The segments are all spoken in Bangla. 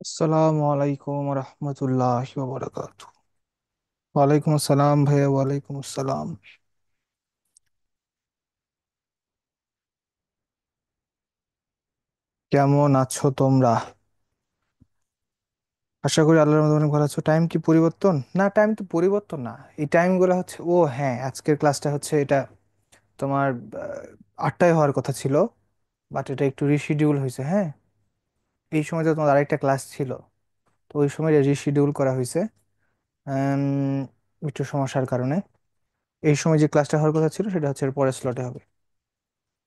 আসসালামু আলাইকুম রহমতুল্লাহ বারাকাতু। ওয়ালাইকুম আসসালাম ভাইয়া, ওয়ালাইকুম আসসালাম। কেমন আছো তোমরা? আশা করি আল্লাহর মধ্যে অনেক ভালো আছো। টাইম কি পরিবর্তন? না, টাইম তো পরিবর্তন না। এই টাইম গুলো হচ্ছে, ও হ্যাঁ, আজকের ক্লাসটা হচ্ছে এটা তোমার 8টায় হওয়ার কথা ছিল, বাট এটা একটু রিশিডিউল হয়েছে। হ্যাঁ, এই সময় তো তোমার আরেকটা ক্লাস ছিল, তো ওই সময় রিশিডিউল করা হয়েছে উম, একটু সমস্যার কারণে। এই সময় যে ক্লাসটা হওয়ার কথা ছিল সেটা হচ্ছে এর পরের স্লটে হবে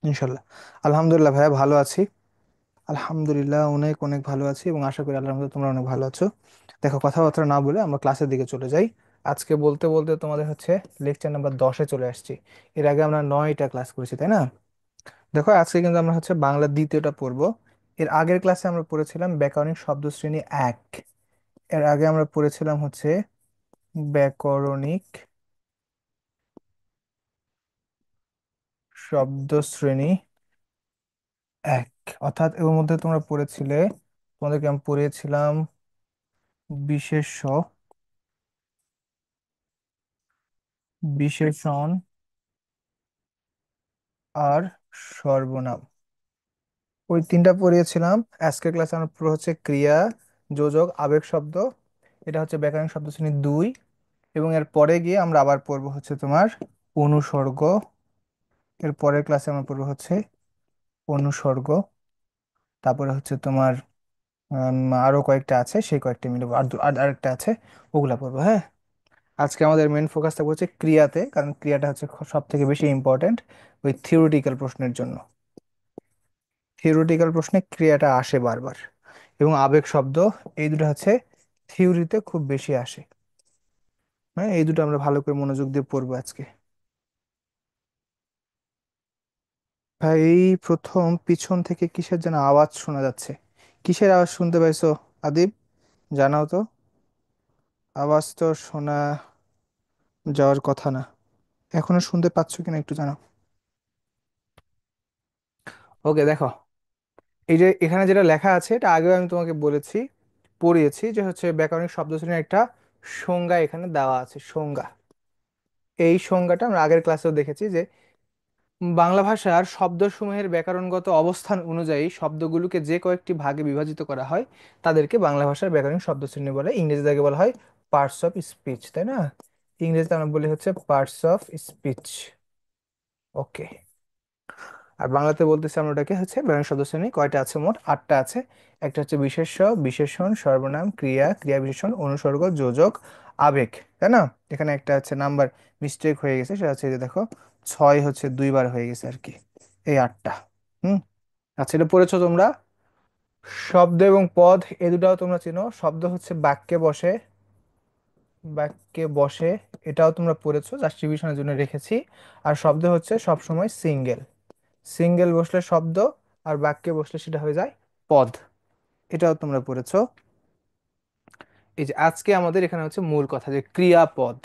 ইনশাল্লাহ। আলহামদুলিল্লাহ ভাইয়া, ভালো আছি। আলহামদুলিল্লাহ অনেক অনেক ভালো আছি, এবং আশা করি আল্লাহর মধ্যে তোমরা অনেক ভালো আছো। দেখো, কথাবার্তা না বলে আমরা ক্লাসের দিকে চলে যাই। আজকে বলতে বলতে তোমাদের হচ্ছে লেকচার নাম্বার 10-এ চলে আসছি। এর আগে আমরা 9টা ক্লাস করেছি, তাই না? দেখো, আজকে কিন্তু আমরা হচ্ছে বাংলা দ্বিতীয়টা পড়বো। এর আগের ক্লাসে আমরা পড়েছিলাম ব্যাকরণিক শব্দ শ্রেণী 1। এর আগে আমরা পড়েছিলাম হচ্ছে ব্যাকরণিক শব্দ শ্রেণী 1, অর্থাৎ এর মধ্যে তোমরা পড়েছিলে, তোমাদেরকে আমি পড়িয়েছিলাম বিশেষ্য, বিশেষণ আর সর্বনাম। ওই তিনটা পড়িয়েছিলাম। আজকের ক্লাসে আমরা পুরো হচ্ছে ক্রিয়া, যোজক, আবেগ শব্দ, এটা হচ্ছে ব্যাকরণ শব্দ শ্রেণী 2। এবং এর পরে গিয়ে আমরা আবার পড়বো হচ্ছে তোমার অনুসর্গ। এর পরের ক্লাসে আমরা পড়বো হচ্ছে অনুসর্গ। তারপরে হচ্ছে তোমার আরো কয়েকটা আছে, সেই কয়েকটা মিলে আর আরেকটা আছে, ওগুলা পড়বো। হ্যাঁ, আজকে আমাদের মেন ফোকাস থাকবে হচ্ছে ক্রিয়াতে, কারণ ক্রিয়াটা হচ্ছে সব থেকে বেশি ইম্পর্টেন্ট ওই থিওরিটিক্যাল প্রশ্নের জন্য। থিওরিটিক্যাল প্রশ্নে ক্রিয়াটা আসে বারবার, এবং আবেগ শব্দ, এই দুটো হচ্ছে থিওরিতে খুব বেশি আসে। হ্যাঁ, এই দুটো আমরা ভালো করে মনোযোগ দিয়ে পড়বো আজকে। ভাই, এই প্রথম পিছন থেকে কিসের যেন আওয়াজ শোনা যাচ্ছে। কিসের আওয়াজ শুনতে পাইছো আদিব? জানাও তো। আওয়াজ তো শোনা যাওয়ার কথা না। এখনো শুনতে পাচ্ছ কিনা একটু জানাও। ওকে, দেখো, এই যে এখানে যেটা লেখা আছে এটা আগেও আমি তোমাকে বলেছি, পড়িয়েছি, যে হচ্ছে ব্যাকরণিক শব্দ শ্রেণীর একটা সংজ্ঞা এখানে দেওয়া আছে, সংজ্ঞা। এই সংজ্ঞাটা আমরা আগের ক্লাসেও দেখেছি যে বাংলা ভাষার শব্দসমূহের ব্যাকরণগত অবস্থান অনুযায়ী শব্দগুলোকে যে কয়েকটি ভাগে বিভাজিত করা হয় তাদেরকে বাংলা ভাষার ব্যাকরণিক শব্দশ্রেণী বলে। ইংরেজিতে তাকে বলা হয় পার্টস অফ স্পিচ, তাই না? ইংরেজিতে আমরা বলি হচ্ছে পার্টস অফ স্পিচ। ওকে, আর বাংলাতে বলতেছি আমরা ওটাকে হচ্ছে ব্যাকরণিক শব্দশ্রেণী। কয়টা আছে? মোট 8টা আছে। একটা হচ্ছে বিশেষ্য, বিশেষণ, সর্বনাম, ক্রিয়া, ক্রিয়া বিশেষণ, অনুসর্গ, যোজক, আবেগ, তাই না? এখানে একটা হচ্ছে নাম্বার মিস্টেক হয়ে গেছে, সেটা হচ্ছে এই যে দেখো, 6 হচ্ছে 2বার হয়ে গেছে আর কি। এই 8টা। হুম। আচ্ছা, এটা পড়েছো তোমরা। শব্দ এবং পদ এই দুটাও তোমরা চিনো। শব্দ হচ্ছে বাক্যে বসে, বাক্যে বসে, এটাও তোমরা পড়েছো, জাস্ট রিভিশনের জন্য রেখেছি। আর শব্দ হচ্ছে সব সময় সিঙ্গেল, সিঙ্গেল বসলে শব্দ, আর বাক্যে বসলে সেটা হয়ে যায় পদ, এটাও তোমরা পড়েছো। এই যে আজকে আমাদের এখানে হচ্ছে মূল কথা যে ক্রিয়াপদ,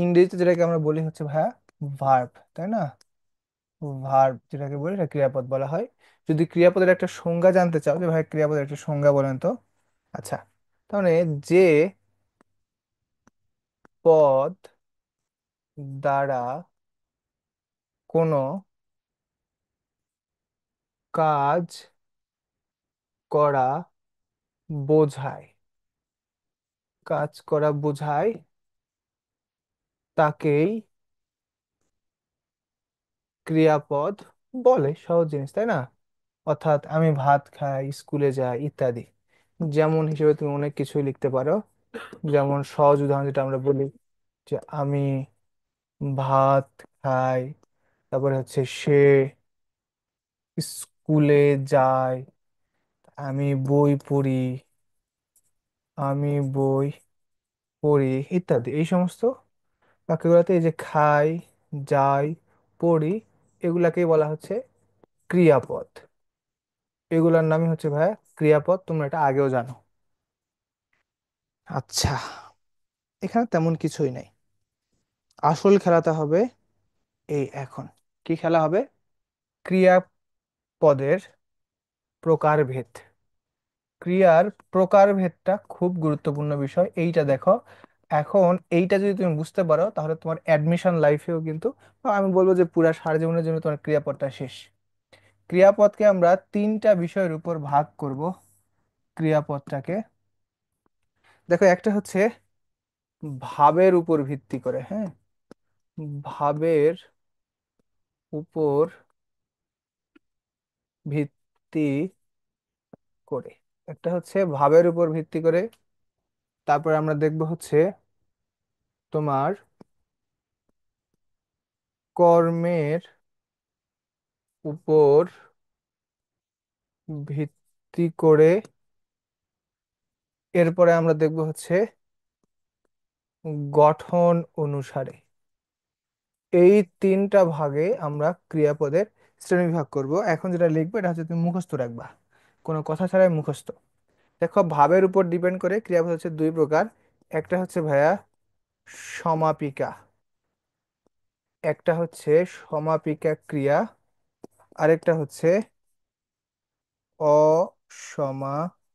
ইংরেজিতে যেটাকে আমরা বলি হচ্ছে ভাইয়া ভার্ব, তাই না? ভার্ব যেটাকে বলি এটা ক্রিয়াপদ বলা হয়। যদি ক্রিয়াপদের একটা সংজ্ঞা জানতে চাও যে ভাই ক্রিয়াপদের একটা সংজ্ঞা বলেন তো। আচ্ছা, তাহলে যে পদ দ্বারা কোনো কাজ করা বোঝায়, কাজ করা বোঝায়, তাকেই ক্রিয়াপদ বলে। সহজ জিনিস, তাই না? অর্থাৎ আমি ভাত খাই, স্কুলে যাই, ইত্যাদি। যেমন হিসেবে তুমি অনেক কিছুই লিখতে পারো। যেমন সহজ উদাহরণ যেটা আমরা বলি যে আমি ভাত খাই, তারপরে হচ্ছে সে স্কুলে যায়, আমি বই পড়ি, আমি বই পড়ি, ইত্যাদি। এই সমস্ত বাক্যগুলোতে এই যে খাই, যাই, পড়ি, এগুলাকেই বলা হচ্ছে ক্রিয়াপদ। এগুলার নামই হচ্ছে ভাইয়া ক্রিয়াপদ, তোমরা এটা আগেও জানো। আচ্ছা, এখানে তেমন কিছুই নাই। আসল খেলাটা হবে এই এখন। কি খেলা হবে? ক্রিয়াপদের প্রকারভেদ। ক্রিয়ার প্রকারভেদটা খুব গুরুত্বপূর্ণ বিষয়, এইটা দেখো। এখন এইটা যদি তুমি বুঝতে পারো তাহলে তোমার অ্যাডমিশন লাইফেও কিন্তু, বা আমি বলবো যে পুরা সারা জীবনের জন্য তোমার ক্রিয়াপদটা শেষ। ক্রিয়াপদকে আমরা তিনটা বিষয়ের উপর ভাগ করব। ক্রিয়াপদটাকে দেখো, একটা হচ্ছে ভাবের উপর ভিত্তি করে, হ্যাঁ, ভাবের উপর ভিত্তি করে, একটা হচ্ছে ভাবের উপর ভিত্তি করে। তারপরে আমরা দেখব হচ্ছে তোমার কর্মের উপর ভিত্তি করে। এরপরে আমরা দেখব হচ্ছে গঠন অনুসারে। এই তিনটা ভাগে আমরা ক্রিয়াপদের শ্রেণীবিভাগ করব। এখন যেটা লিখবো এটা হচ্ছে তুমি মুখস্থ রাখবা, কোনো কথা ছাড়াই মুখস্থ। দেখো, ভাবের উপর ডিপেন্ড করে ক্রিয়াপদ হচ্ছে দুই প্রকার। একটা হচ্ছে ভাইয়া সমাপিকা, একটা হচ্ছে সমাপিকা ক্রিয়া, আরেকটা হচ্ছে অসমাপিকা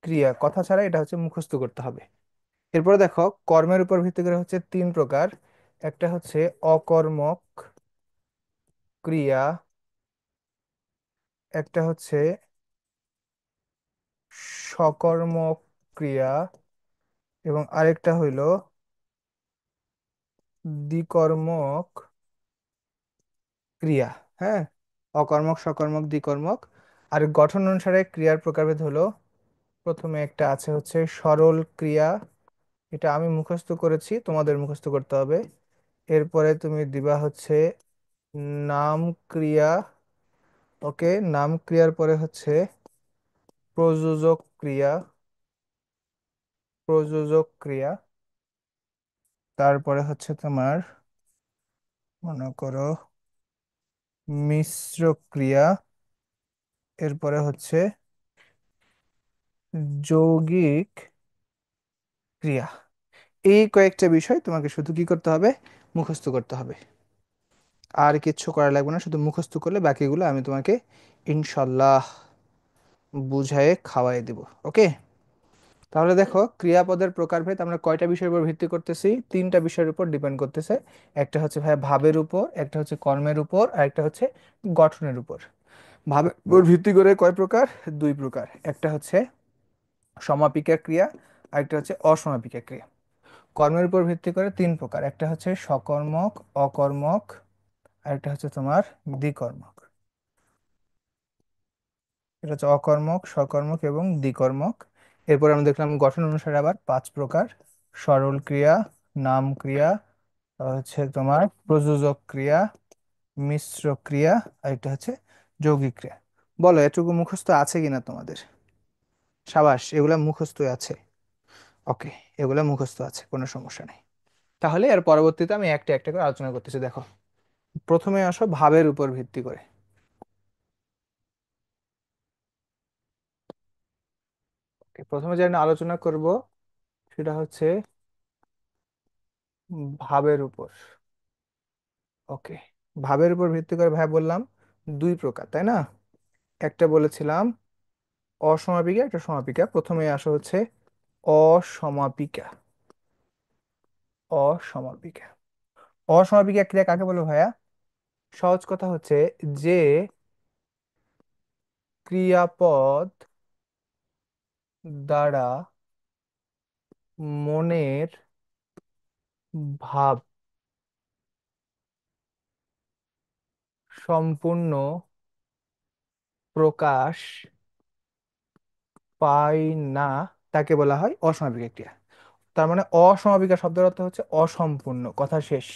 ক্রিয়া। কথা ছাড়া এটা হচ্ছে মুখস্থ করতে হবে। এরপরে দেখো, কর্মের উপর ভিত্তি করে হচ্ছে তিন প্রকার। একটা হচ্ছে অকর্মক ক্রিয়া, একটা হচ্ছে সকর্মক ক্রিয়া, এবং আরেকটা হইল দ্বিকর্মক ক্রিয়া। হ্যাঁ, অকর্মক, সকর্মক, দ্বিকর্মক। আর গঠন অনুসারে ক্রিয়ার প্রকারভেদ হলো, প্রথমে একটা আছে হচ্ছে সরল ক্রিয়া, এটা আমি মুখস্থ করেছি, তোমাদের মুখস্থ করতে হবে। এরপরে তুমি দিবা হচ্ছে নাম ক্রিয়া। ওকে, নাম ক্রিয়ার পরে হচ্ছে প্রযোজক ক্রিয়া, প্রযোজক ক্রিয়া। তারপরে হচ্ছে তোমার, মনে করো, মিশ্র ক্রিয়া। এরপরে হচ্ছে যৌগিক ক্রিয়া। এই কয়েকটা বিষয় তোমাকে শুধু কি করতে হবে, মুখস্থ করতে হবে। আর কিচ্ছু করা লাগবে না, শুধু মুখস্থ করলে বাকিগুলো আমি তোমাকে ইনশাল্লাহ বুঝায়ে খাওয়াই দিব। ওকে, তাহলে দেখো, ক্রিয়াপদের প্রকারভেদ আমরা কয়টা বিষয়ের উপর ভিত্তি করতেছি? তিনটা বিষয়ের উপর ডিপেন্ড করতেছে। একটা হচ্ছে ভাই ভাবের উপর, একটা হচ্ছে কর্মের উপর, আর একটা হচ্ছে গঠনের উপর। ভাবের উপর ভিত্তি করে কয় প্রকার? দুই প্রকার। একটা হচ্ছে সমাপিকা ক্রিয়া, আর একটা হচ্ছে অসমাপিকা ক্রিয়া। কর্মের উপর ভিত্তি করে তিন প্রকার। একটা হচ্ছে সকর্মক, অকর্মক, আর একটা হচ্ছে তোমার দ্বিকর্মক। এটা হচ্ছে অকর্মক, সকর্মক এবং দ্বিকর্মক। এরপর আমরা দেখলাম গঠন অনুসারে আবার পাঁচ প্রকার: সরল ক্রিয়া, নাম ক্রিয়া, হচ্ছে তোমার প্রযোজক ক্রিয়া, মিশ্র ক্রিয়া, আর এটা হচ্ছে যৌগিক ক্রিয়া। বলো, এটুকু মুখস্থ আছে কিনা তোমাদের? সাবাস, এগুলা মুখস্থ আছে। ওকে, এগুলা মুখস্থ আছে, কোনো সমস্যা নেই। তাহলে এর পরবর্তীতে আমি একটা একটা করে আলোচনা করতেছি। দেখো, প্রথমে আসো ভাবের উপর ভিত্তি করে। Okay, প্রথমে যেটা আলোচনা করব সেটা হচ্ছে ভাবের উপর। ওকে, ভাবের উপর ভিত্তি করে ভাই বললাম দুই প্রকার, তাই না? একটা বলেছিলাম অসমাপিকা, একটা সমাপিকা। প্রথমে আসা হচ্ছে অসমাপিকা। অসমাপিকা, অসমাপিকা ক্রিয়া কাকে বলে ভাইয়া? সহজ কথা হচ্ছে যে ক্রিয়াপদ দ্বারা মনের ভাব সম্পূর্ণ প্রকাশ পায় না, তাকে বলা হয় অসমাপিকা ক্রিয়া। তার মানে অসমাপিকা শব্দের অর্থ হচ্ছে অসম্পূর্ণ, কথা শেষ।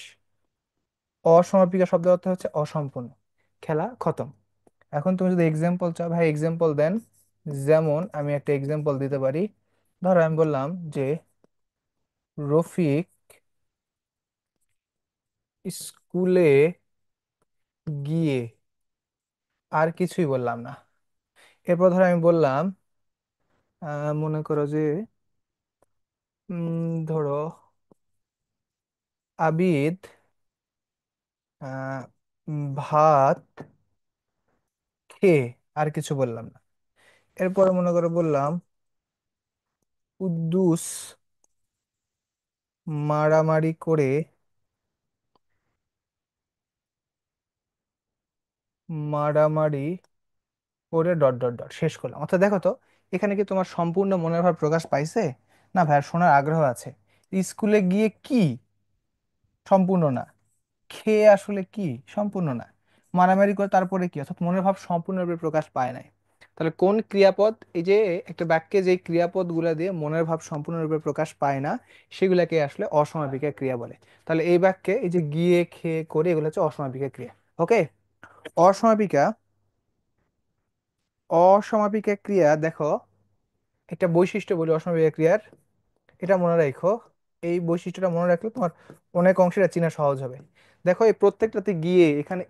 অসমাপিকা শব্দের অর্থ হচ্ছে অসম্পূর্ণ, খেলা খতম। এখন তুমি যদি এক্সাম্পল চাও, ভাই এক্সাম্পল দেন। যেমন আমি একটা এক্সাম্পল দিতে পারি। ধরো আমি বললাম যে রফিক স্কুলে গিয়ে, আর কিছুই বললাম না। এরপর ধরো আমি বললাম, মনে করো যে ধরো আবিদ আহ, ভাত খেয়ে, আর কিছু বললাম না। এরপরে মনে করে বললাম কুদ্দুস মারামারি করে, মারামারি করে ডট ডট ডট শেষ করলাম। অর্থাৎ দেখো তো, এখানে কি তোমার সম্পূর্ণ মনের ভাব প্রকাশ পাইছে? না ভাই, শোনার আগ্রহ আছে। স্কুলে গিয়ে কি? সম্পূর্ণ না। খেয়ে আসলে কি? সম্পূর্ণ না। মারামারি করে তারপরে কি? অর্থাৎ মনের ভাব সম্পূর্ণরূপে প্রকাশ পায় নাই। তাহলে কোন ক্রিয়াপদ, এই যে একটা বাক্যে যে ক্রিয়াপদ গুলা দিয়ে মনের ভাব সম্পূর্ণরূপে প্রকাশ পায় না, সেগুলাকে আসলে অসমাপিকা ক্রিয়া বলে। তাহলে এই বাক্যে এই যে গিয়ে খেয়ে করে, এগুলো হচ্ছে অসমাপিকা ক্রিয়া। ওকে। অসমাপিকা, অসমাপিকা ক্রিয়া দেখো, একটা বৈশিষ্ট্য বলি অসমাপিকা ক্রিয়ার, এটা মনে রাখো। এই বৈশিষ্ট্যটা মনে রাখলে তোমার অনেক অংশে এটা চেনা সহজ হবে। দেখো এই প্রত্যেকটাতে গিয়ে এখানে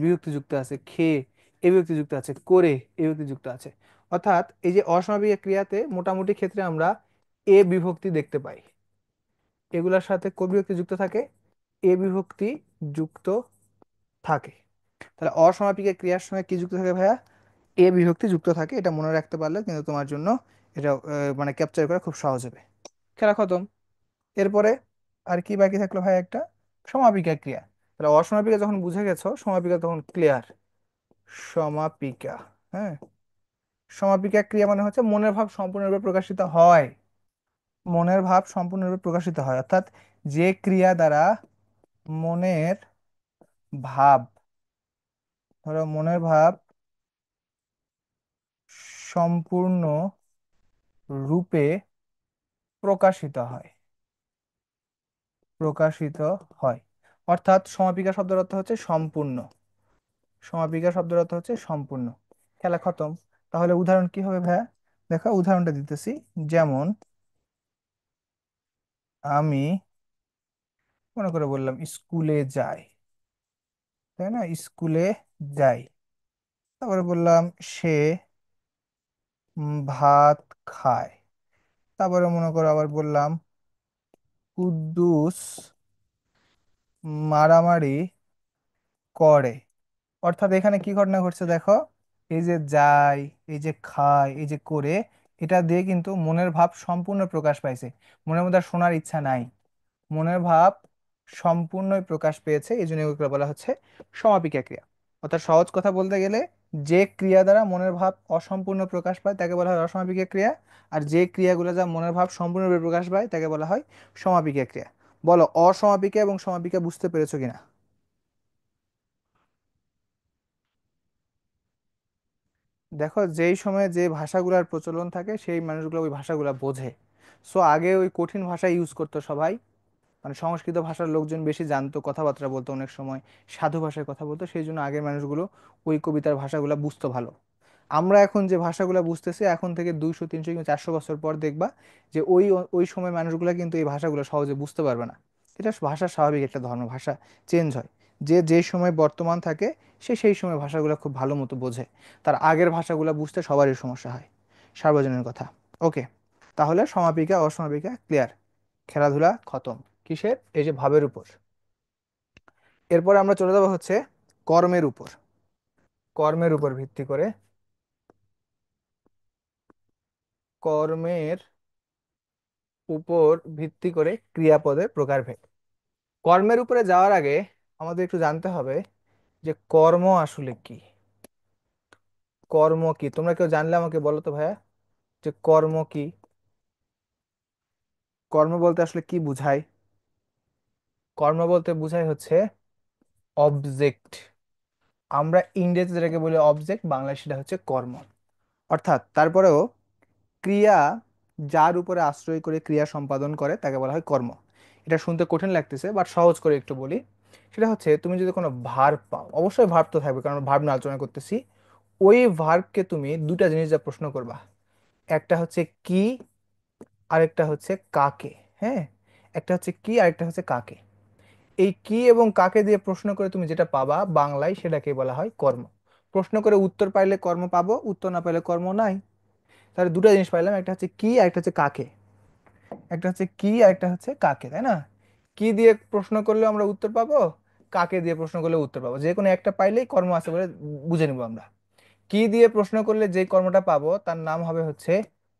বিভক্তি যুক্ত আছে, খেয়ে এ বিভক্তি যুক্ত আছে, করে এ বিভক্তি যুক্ত আছে। অর্থাৎ এই যে অসমাপিক ক্রিয়াতে মোটামুটি ক্ষেত্রে আমরা এ বিভক্তি দেখতে পাই। এগুলোর সাথে কো বিভক্তি যুক্ত থাকে, এ বিভক্তি যুক্ত থাকে। তাহলে অসমাপিক ক্রিয়ার সঙ্গে কি যুক্ত থাকে ভাইয়া? এ বিভক্তি যুক্ত থাকে। এটা মনে রাখতে পারলে কিন্তু তোমার জন্য এটা মানে ক্যাপচার করা খুব সহজ হবে। খেলা খতম। এরপরে আর কি বাকি থাকলো ভাই? একটা সমাপিকা ক্রিয়া। তাহলে অসমাপিকা যখন বুঝে গেছো, সমাপিকা তখন ক্লিয়ার। সমাপিকা, হ্যাঁ, সমাপিকা ক্রিয়া মানে হচ্ছে মনের ভাব সম্পূর্ণরূপে প্রকাশিত হয়। মনের ভাব সম্পূর্ণরূপে প্রকাশিত হয়, অর্থাৎ যে ক্রিয়া দ্বারা মনের ভাব, ধরো মনের ভাব সম্পূর্ণ রূপে প্রকাশিত হয়, প্রকাশিত হয়। অর্থাৎ সমাপিকা শব্দের অর্থ হচ্ছে সম্পূর্ণ। সমাপিকা শব্দের অর্থ হচ্ছে সম্পূর্ণ। খেলা খতম। তাহলে উদাহরণ কি হবে ভাইয়া? দেখো উদাহরণটা দিতেছি। যেমন আমি মনে করে বললাম স্কুলে যাই, তাই না? স্কুলে যাই। তারপরে বললাম সে ভাত খায়। তারপরে মনে করো আবার বললাম কুদ্দুস মারামারি করে। অর্থাৎ এখানে কি ঘটনা ঘটছে দেখো, এই যে যাই, এই যে খাই, এই যে করে, এটা দিয়ে কিন্তু মনের ভাব সম্পূর্ণ প্রকাশ পাইছে। মনের মধ্যে আর শোনার ইচ্ছা নাই, মনের ভাব সম্পূর্ণই প্রকাশ পেয়েছে। এই জন্য এগুলো বলা হচ্ছে সমাপিকা ক্রিয়া। অর্থাৎ সহজ কথা বলতে গেলে, যে ক্রিয়া দ্বারা মনের ভাব অসম্পূর্ণ প্রকাশ পায় তাকে বলা হয় অসমাপিকা ক্রিয়া। আর যে ক্রিয়াগুলো যা মনের ভাব সম্পূর্ণরূপে প্রকাশ পায় তাকে বলা হয় সমাপিকা ক্রিয়া। বলো অসমাপিকা এবং সমাপিকা বুঝতে পেরেছো কিনা? দেখো যেই সময়ে যে ভাষাগুলোর প্রচলন থাকে সেই মানুষগুলো ওই ভাষাগুলো বোঝে। সো আগে ওই কঠিন ভাষা ইউজ করতো সবাই, মানে সংস্কৃত ভাষার লোকজন বেশি জানতো, কথাবার্তা বলতো, অনেক সময় সাধু ভাষায় কথা বলতো, সেই জন্য আগের মানুষগুলো ওই কবিতার ভাষাগুলো বুঝতো ভালো। আমরা এখন যে ভাষাগুলো বুঝতেছি এখন থেকে 200 300 কিংবা 400 বছর পর দেখবা যে ওই ওই সময় মানুষগুলো কিন্তু এই ভাষাগুলো সহজে বুঝতে পারবে না। এটা ভাষার স্বাভাবিক একটা ধর্ম, ভাষা চেঞ্জ হয়। যে যে সময় বর্তমান থাকে সে সেই সময় ভাষাগুলো খুব ভালো মতো বোঝে। তার আগের ভাষাগুলো বুঝতে সবারই সমস্যা হয়। সার্বজনীন কথা। ওকে। তাহলে সমাপিকা অসমাপিকা ক্লিয়ার। খেলাধুলা খতম। কিসের? এই যে ভাবের উপর। এরপর আমরা চলে যাবো হচ্ছে কর্মের উপর। কর্মের উপর ভিত্তি করে, কর্মের উপর ভিত্তি করে ক্রিয়াপদের প্রকারভেদ। কর্মের উপরে যাওয়ার আগে আমাদের একটু জানতে হবে যে কর্ম আসলে কি। কর্ম কি তোমরা কেউ জানলে আমাকে বলো তো ভাইয়া, যে কর্ম কি? কর্ম বলতে আসলে কি বুঝায়? কর্ম বলতে বুঝায় হচ্ছে অবজেক্ট। আমরা ইংরেজি যেটাকে বলি অবজেক্ট, বাংলায় সেটা হচ্ছে কর্ম। অর্থাৎ তারপরেও ক্রিয়া যার উপরে আশ্রয় করে ক্রিয়া সম্পাদন করে তাকে বলা হয় কর্ম। এটা শুনতে কঠিন লাগতেছে বাট সহজ করে একটু বলি। সেটা হচ্ছে তুমি যদি কোনো ভার্ব পাও, অবশ্যই ভার্ব তো থাকবে কারণ ভার্ব নিয়ে আলোচনা করতেছি। ওই ভার্বকে তুমি দুটা জিনিস যা প্রশ্ন করবা, একটা হচ্ছে কি, আরেকটা হচ্ছে কাকে। হ্যাঁ, একটা হচ্ছে কি আরেকটা হচ্ছে কাকে। এই কি এবং কাকে দিয়ে প্রশ্ন করে তুমি যেটা পাবা বাংলায় সেটাকে বলা হয় কর্ম। প্রশ্ন করে উত্তর পাইলে কর্ম পাবো, উত্তর না পাইলে কর্ম নাই। তাহলে দুটো জিনিস পাইলাম, একটা হচ্ছে কি আর একটা হচ্ছে কাকে। একটা হচ্ছে কি আর একটা হচ্ছে কাকে, তাই না? কি দিয়ে প্রশ্ন করলে আমরা উত্তর পাবো, কাকে দিয়ে প্রশ্ন করলে উত্তর পাবো, যে কোনো একটা পাইলেই কর্ম আছে বলে বুঝে নিবো আমরা। কি দিয়ে প্রশ্ন করলে যে কর্মটা পাবো তার নাম হবে হচ্ছে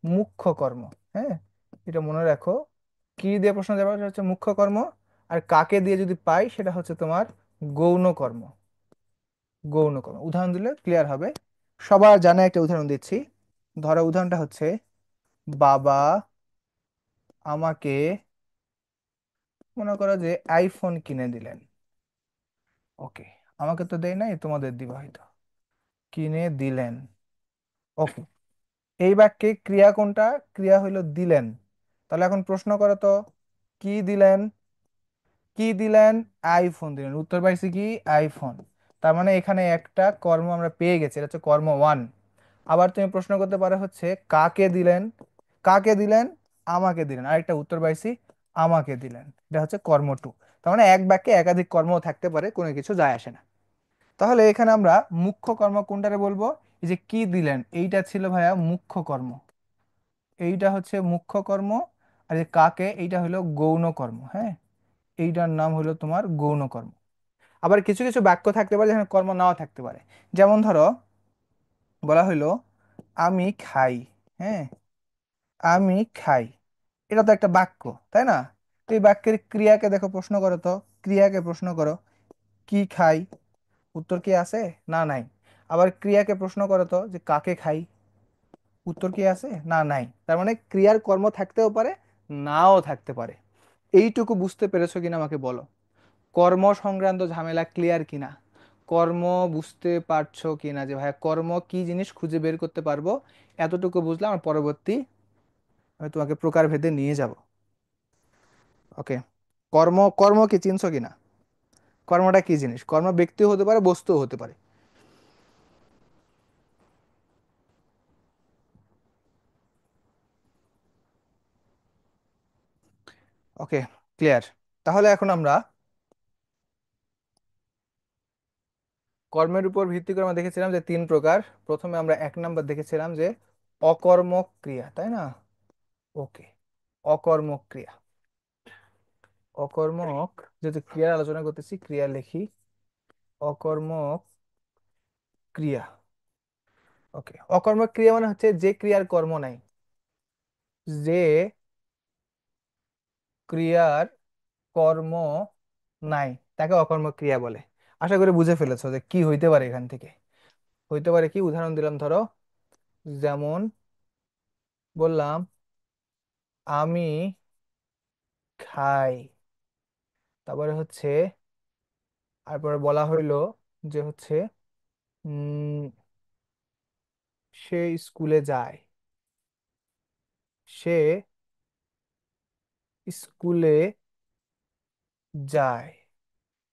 মুখ্য কর্ম। হ্যাঁ, এটা মনে রাখো। কি দিয়ে প্রশ্ন যাবে সেটা হচ্ছে মুখ্য কর্ম, আর কাকে দিয়ে যদি পাই সেটা হচ্ছে তোমার গৌণ কর্ম। গৌণ কর্ম উদাহরণ দিলে ক্লিয়ার হবে। সবার জানা একটা উদাহরণ দিচ্ছি। ধরো উদাহরণটা হচ্ছে, বাবা আমাকে মনে করো যে আইফোন কিনে দিলেন। ওকে, আমাকে তো দেয় নাই, তোমাদের দিবা হয়তো। কিনে দিলেন। ওকে, এই বাক্যে ক্রিয়া কোনটা? ক্রিয়া হইলো দিলেন। তাহলে এখন প্রশ্ন করো তো, কি দিলেন? কি দিলেন? আইফোন দিলেন। উত্তর পাইছি কি? আইফোন। তার মানে এখানে একটা কর্ম আমরা পেয়ে গেছি, এটা হচ্ছে কর্ম ওয়ান। আবার তুমি প্রশ্ন করতে পারো হচ্ছে কাকে দিলেন? কাকে দিলেন? আমাকে দিলেন। আরেকটা উত্তর পাইছি, আমাকে দিলেন। এটা হচ্ছে কর্ম টু। তার মানে এক বাক্যে একাধিক কর্ম থাকতে পারে, কোনো কিছু যায় আসে না। তাহলে এখানে আমরা মুখ্য কর্ম কোনটারে বলবো? এই যে কি দিলেন, এইটা ছিল ভাইয়া মুখ্য কর্ম। এইটা হচ্ছে মুখ্য কর্ম। আর যে কাকে, এইটা হলো গৌণ কর্ম। হ্যাঁ, এইটার নাম হলো তোমার গৌণ কর্ম। আবার কিছু কিছু বাক্য থাকতে পারে যেখানে কর্ম নাও থাকতে পারে। যেমন ধরো বলা হইলো আমি খাই। হ্যাঁ, আমি খাই, এটা তো একটা বাক্য, তাই না? তো এই বাক্যের ক্রিয়াকে দেখো, প্রশ্ন করো তো, ক্রিয়াকে প্রশ্ন করো, কি খাই? উত্তর কি আছে? না, নাই। আবার ক্রিয়াকে প্রশ্ন করো তো যে কাকে খাই? উত্তর কি আছে? না, নাই। তার মানে ক্রিয়ার কর্ম থাকতেও পারে, নাও থাকতে পারে। এইটুকু বুঝতে পেরেছো কিনা আমাকে বলো। কর্ম সংক্রান্ত ঝামেলা ক্লিয়ার কিনা? কর্ম বুঝতে পারছো কিনা যে ভাইয়া কর্ম কি জিনিস খুঁজে বের করতে পারবো? এতটুকু বুঝলাম, আর পরবর্তী আমি তোমাকে প্রকারভেদে নিয়ে যাব। ওকে, কর্ম, কর্ম কি চিনছো কিনা? কর্মটা কি জিনিস? কর্ম ব্যক্তিও হতে পারে, বস্তুও হতে পারে। ওকে, ক্লিয়ার। তাহলে এখন আমরা কর্মের উপর ভিত্তি করে আমরা দেখেছিলাম যে তিন প্রকার। প্রথমে আমরা এক নাম্বার দেখেছিলাম যে অকর্মক ক্রিয়া, তাই না? ওকে, অকর্মক ক্রিয়া। অকর্মক, যেহেতু ক্রিয়ার আলোচনা করতেছি ক্রিয়া লিখি, অকর্মক ক্রিয়া। ওকে, অকর্মক ক্রিয়া মানে হচ্ছে যে ক্রিয়ার কর্ম নাই। যে ক্রিয়ার কর্ম নাই তাকে অকর্মক ক্রিয়া বলে। আশা করি বুঝে ফেলেছো যে কি হইতে পারে এখান থেকে। হইতে পারে কি, উদাহরণ দিলাম ধরো, যেমন বললাম আমি খাই। তারপরে হচ্ছে, তারপরে বলা হইলো যে হচ্ছে উম সে স্কুলে যায়। সে স্কুলে যায়।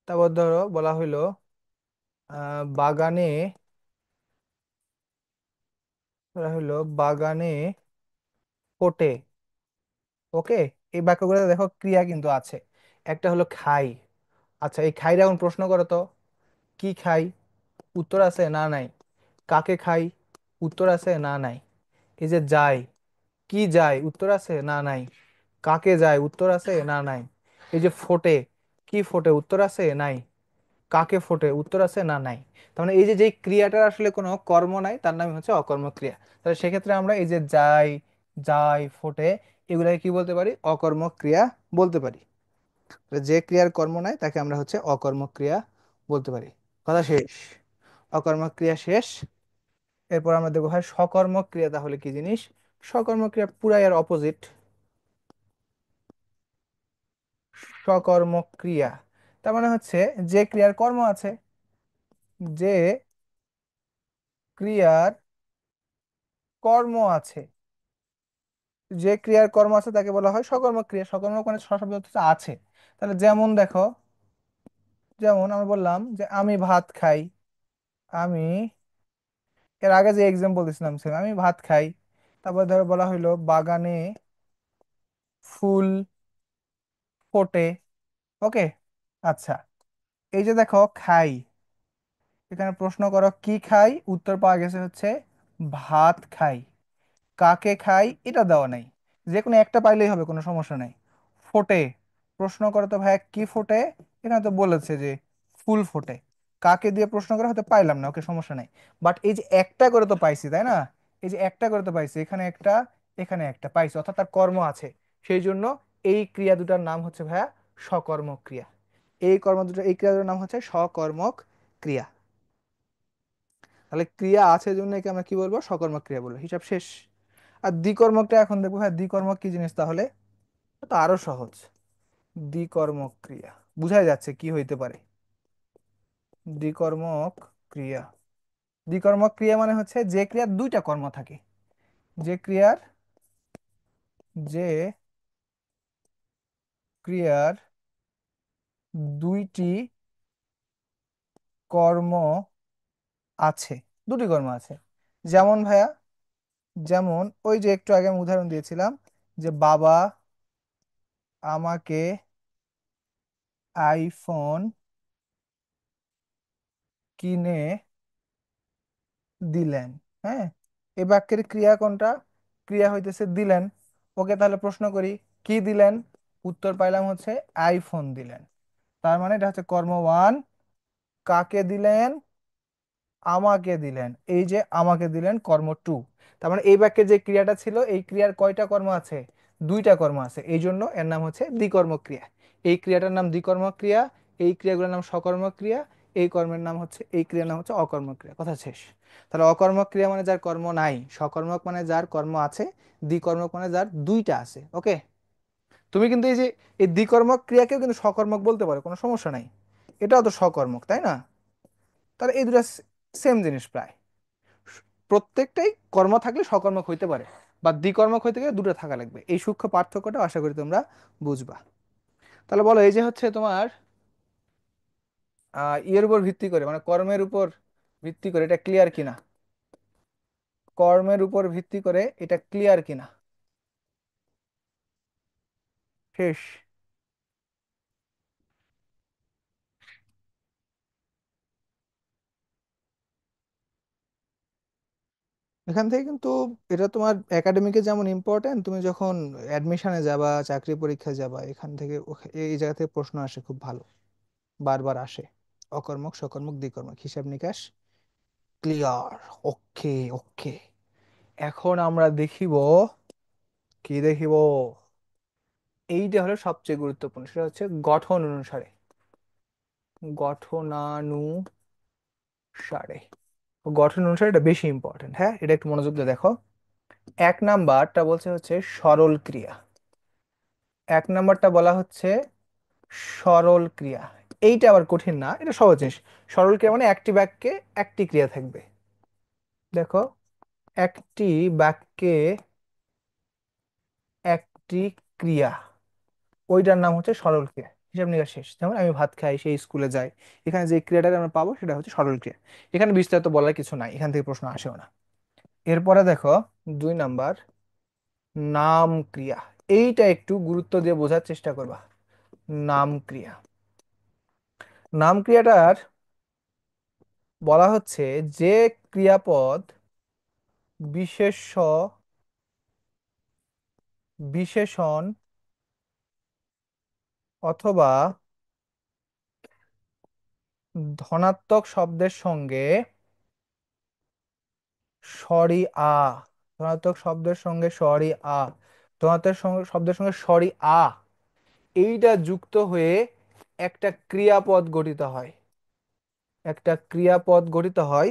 তারপর ধরো বলা হইলো বাগানে, বলা হইলো বাগানে ফোটে। ওকে, এই বাক্যগুলো দেখো ক্রিয়া কিন্তু আছে। একটা হলো খাই। আচ্ছা, এই খাইটা এখন প্রশ্ন করো তো, কি খাই? উত্তর আছে? না, নাই। কাকে খাই? উত্তর আছে? না, নাই। এই যে যাই, কি যাই? উত্তর আছে? না, নাই। কাকে যায়? উত্তর আছে? না, নাই। এই যে ফোটে, কি ফোটে? উত্তর আছে? নাই। কাকে ফোটে? উত্তর আছে? না, নাই। তার মানে এই যে যেই ক্রিয়াটার আসলে কোনো কর্ম নাই তার নাম হচ্ছে অকর্ম ক্রিয়া। তাহলে সেক্ষেত্রে আমরা এই যে যাই, যাই, ফোটে, এগুলাকে কি বলতে পারি? অকর্মক ক্রিয়া বলতে পারি। তো যে ক্রিয়ার কর্ম নাই তাকে আমরা হচ্ছে অকর্মক ক্রিয়া বলতে পারি। কথা শেষ। অকর্মক ক্রিয়া শেষ। এরপর আমরা দেখবো হয় সকর্মক ক্রিয়া। তাহলে কি জিনিস? সকর্মক ক্রিয়া পুরাই এর অপোজিট। সকর্মক ক্রিয়া তার মানে হচ্ছে যে ক্রিয়ার কর্ম আছে। যে ক্রিয়ার কর্ম আছে, যে ক্রিয়ার কর্ম আছে তাকে বলা হয় সকর্মক ক্রিয়া। সকর্মক মানে শব্দ হচ্ছে আছে। তাহলে যেমন দেখো, যেমন আমরা বললাম যে আমি ভাত খাই। আমি, এর আগে যে এক্সাম্পল দিয়েছিলাম সে আমি ভাত খাই। তারপর ধরো বলা হইলো বাগানে ফুল ফোটে। ওকে, আচ্ছা, এই যে দেখো খাই, এখানে প্রশ্ন করো কি খাই? উত্তর পাওয়া গেছে হচ্ছে ভাত খাই। কাকে খাই এটা দেওয়া নাই, যে কোনো একটা পাইলেই হবে, কোনো সমস্যা নাই। ফোটে, প্রশ্ন করো তো ভাইয়া কি ফোটে? এখানে তো বলেছে যে ফুল ফোটে। কাকে দিয়ে প্রশ্ন করে হয়তো পাইলাম না, ওকে সমস্যা নাই। বাট এই যে একটা করে তো পাইছি তাই না, এই যে একটা করে তো পাইছি, এখানে একটা এখানে একটা পাইছি, অর্থাৎ তার কর্ম আছে। সেই জন্য এই ক্রিয়া দুটার নাম হচ্ছে ভাইয়া সকর্মক ক্রিয়া। এই ক্রিয়া দুটার নাম হচ্ছে সকর্মক ক্রিয়া। তাহলে ক্রিয়া আছে জন্য একে আমরা কি বলবো, সকর্মক ক্রিয়া বলবো, হিসাব শেষ। আর দ্বিকর্মকটা এখন দেখবো ভাই, দ্বিকর্মক কি জিনিস তাহলে, তো আরো সহজ। দ্বিকর্মক ক্রিয়া বুঝাই যাচ্ছে কি হইতে পারে। দ্বিকর্মক ক্রিয়া, দ্বিকর্মক ক্রিয়া মানে হচ্ছে যে ক্রিয়ার দুইটা কর্ম থাকে, যে ক্রিয়ার যে ক্রিয়ার দুইটি কর্ম আছে, দুটি কর্ম আছে। যেমন ভাইয়া, যেমন ওই যে একটু আগে আমি উদাহরণ দিয়েছিলাম, যে বাবা আমাকে আইফোন কিনে দিলেন। হ্যাঁ, এই বাক্যের ক্রিয়া কোনটা, ক্রিয়া হইতেছে দিলেন। ওকে তাহলে প্রশ্ন করি, কি দিলেন? উত্তর পাইলাম হচ্ছে আইফোন দিলেন। তার মানে এটা হচ্ছে কর্ম ওয়ান। কাকে দিলেন? আমাকে দিলেন। এই যে আমাকে দিলেন কর্ম টু। তার মানে এই বাক্যে যে ক্রিয়াটা ছিল, এই ক্রিয়ার কয়টা কর্ম আছে? দুইটা কর্ম আছে, এই জন্য এর নাম হচ্ছে দ্বিকর্মক ক্রিয়া। এই ক্রিয়াটার নাম দ্বিকর্মক ক্রিয়া, এই ক্রিয়াগুলোর নাম সকর্মক ক্রিয়া, এই কর্মের নাম হচ্ছে, এই ক্রিয়ার নাম হচ্ছে অকর্মক ক্রিয়া। কথা শেষ। তাহলে অকর্মক ক্রিয়া মানে যার কর্ম নাই, সকর্মক মানে যার কর্ম আছে, দ্বিকর্মক মানে যার দুইটা আছে। ওকে, তুমি কিন্তু এই যে এই দ্বিকর্মক ক্রিয়াকেও কিন্তু সকর্মক বলতে পারো, কোনো সমস্যা নাই, এটাও তো সকর্মক তাই না? তাহলে এই দুটা সেম জিনিস প্রায়। প্রত্যেকটাই কর্ম থাকলে সকর্মক হইতে পারে, বা দ্বিকর্মক হইতে গেলে দুটো থাকা লাগবে। এই সূক্ষ্ম পার্থক্যটা আশা করি তোমরা বুঝবা। তাহলে বলো, এই যে হচ্ছে তোমার ইয়ের উপর ভিত্তি করে, মানে কর্মের উপর ভিত্তি করে এটা ক্লিয়ার কিনা, কর্মের উপর ভিত্তি করে এটা ক্লিয়ার কিনা। শেষ। এখান থেকে কিন্তু এটা তোমার একাডেমিকে যেমন ইম্পর্টেন্ট, তুমি যখন অ্যাডমিশনে যাবা, চাকরি পরীক্ষায় যাবা, এখান থেকে এই জায়গা থেকে প্রশ্ন আসে খুব ভালো, বারবার আসে। অকর্মক সকর্মক দ্বিকর্মক হিসাব নিকাশ ক্লিয়ার। ওকে ওকে, এখন আমরা দেখিব, কি দেখিব, এইটা হলো সবচেয়ে গুরুত্বপূর্ণ, সেটা হচ্ছে গঠন অনুসারে, গঠনানুসারে। গঠন অনুসারে এটা বেশি ইম্পর্টেন্ট। হ্যাঁ, এটা একটু মনোযোগ দিয়ে দেখো। এক নাম্বারটা বলছে হচ্ছে সরল ক্রিয়া, এক নাম্বারটা বলা হচ্ছে সরল ক্রিয়া। এইটা আবার কঠিন না, এটা সহজ জিনিস। সরল ক্রিয়া মানে একটি বাক্যে একটি ক্রিয়া থাকবে। দেখো, একটি বাক্যে একটি ক্রিয়া, ওইটার নাম হচ্ছে সরল ক্রিয়া। হিসাব নিকাশ শেষ। যেমন আমি ভাত খাই, সেই স্কুলে যাই, এখানে যে ক্রিয়াটা আমরা পাবো সেটা হচ্ছে সরল ক্রিয়া। এখানে বিস্তারিত বলার কিছু নাই, এখান থেকে প্রশ্ন আসেও না। এরপরে দেখো, দুই নাম্বার নাম ক্রিয়া। এইটা একটু গুরুত্ব দিয়ে বোঝার চেষ্টা করবা। নাম ক্রিয়া, নাম ক্রিয়াটার বলা হচ্ছে যে ক্রিয়াপদ বিশেষ্য বিশেষণ অথবা ধনাত্মক শব্দের সঙ্গে সরি আ, ধনাত্মক শব্দের সঙ্গে সরি আ, শব্দের সঙ্গে সরি আ, এইটা যুক্ত হয়ে একটা ক্রিয়াপদ গঠিত হয়, একটা ক্রিয়াপদ গঠিত হয়,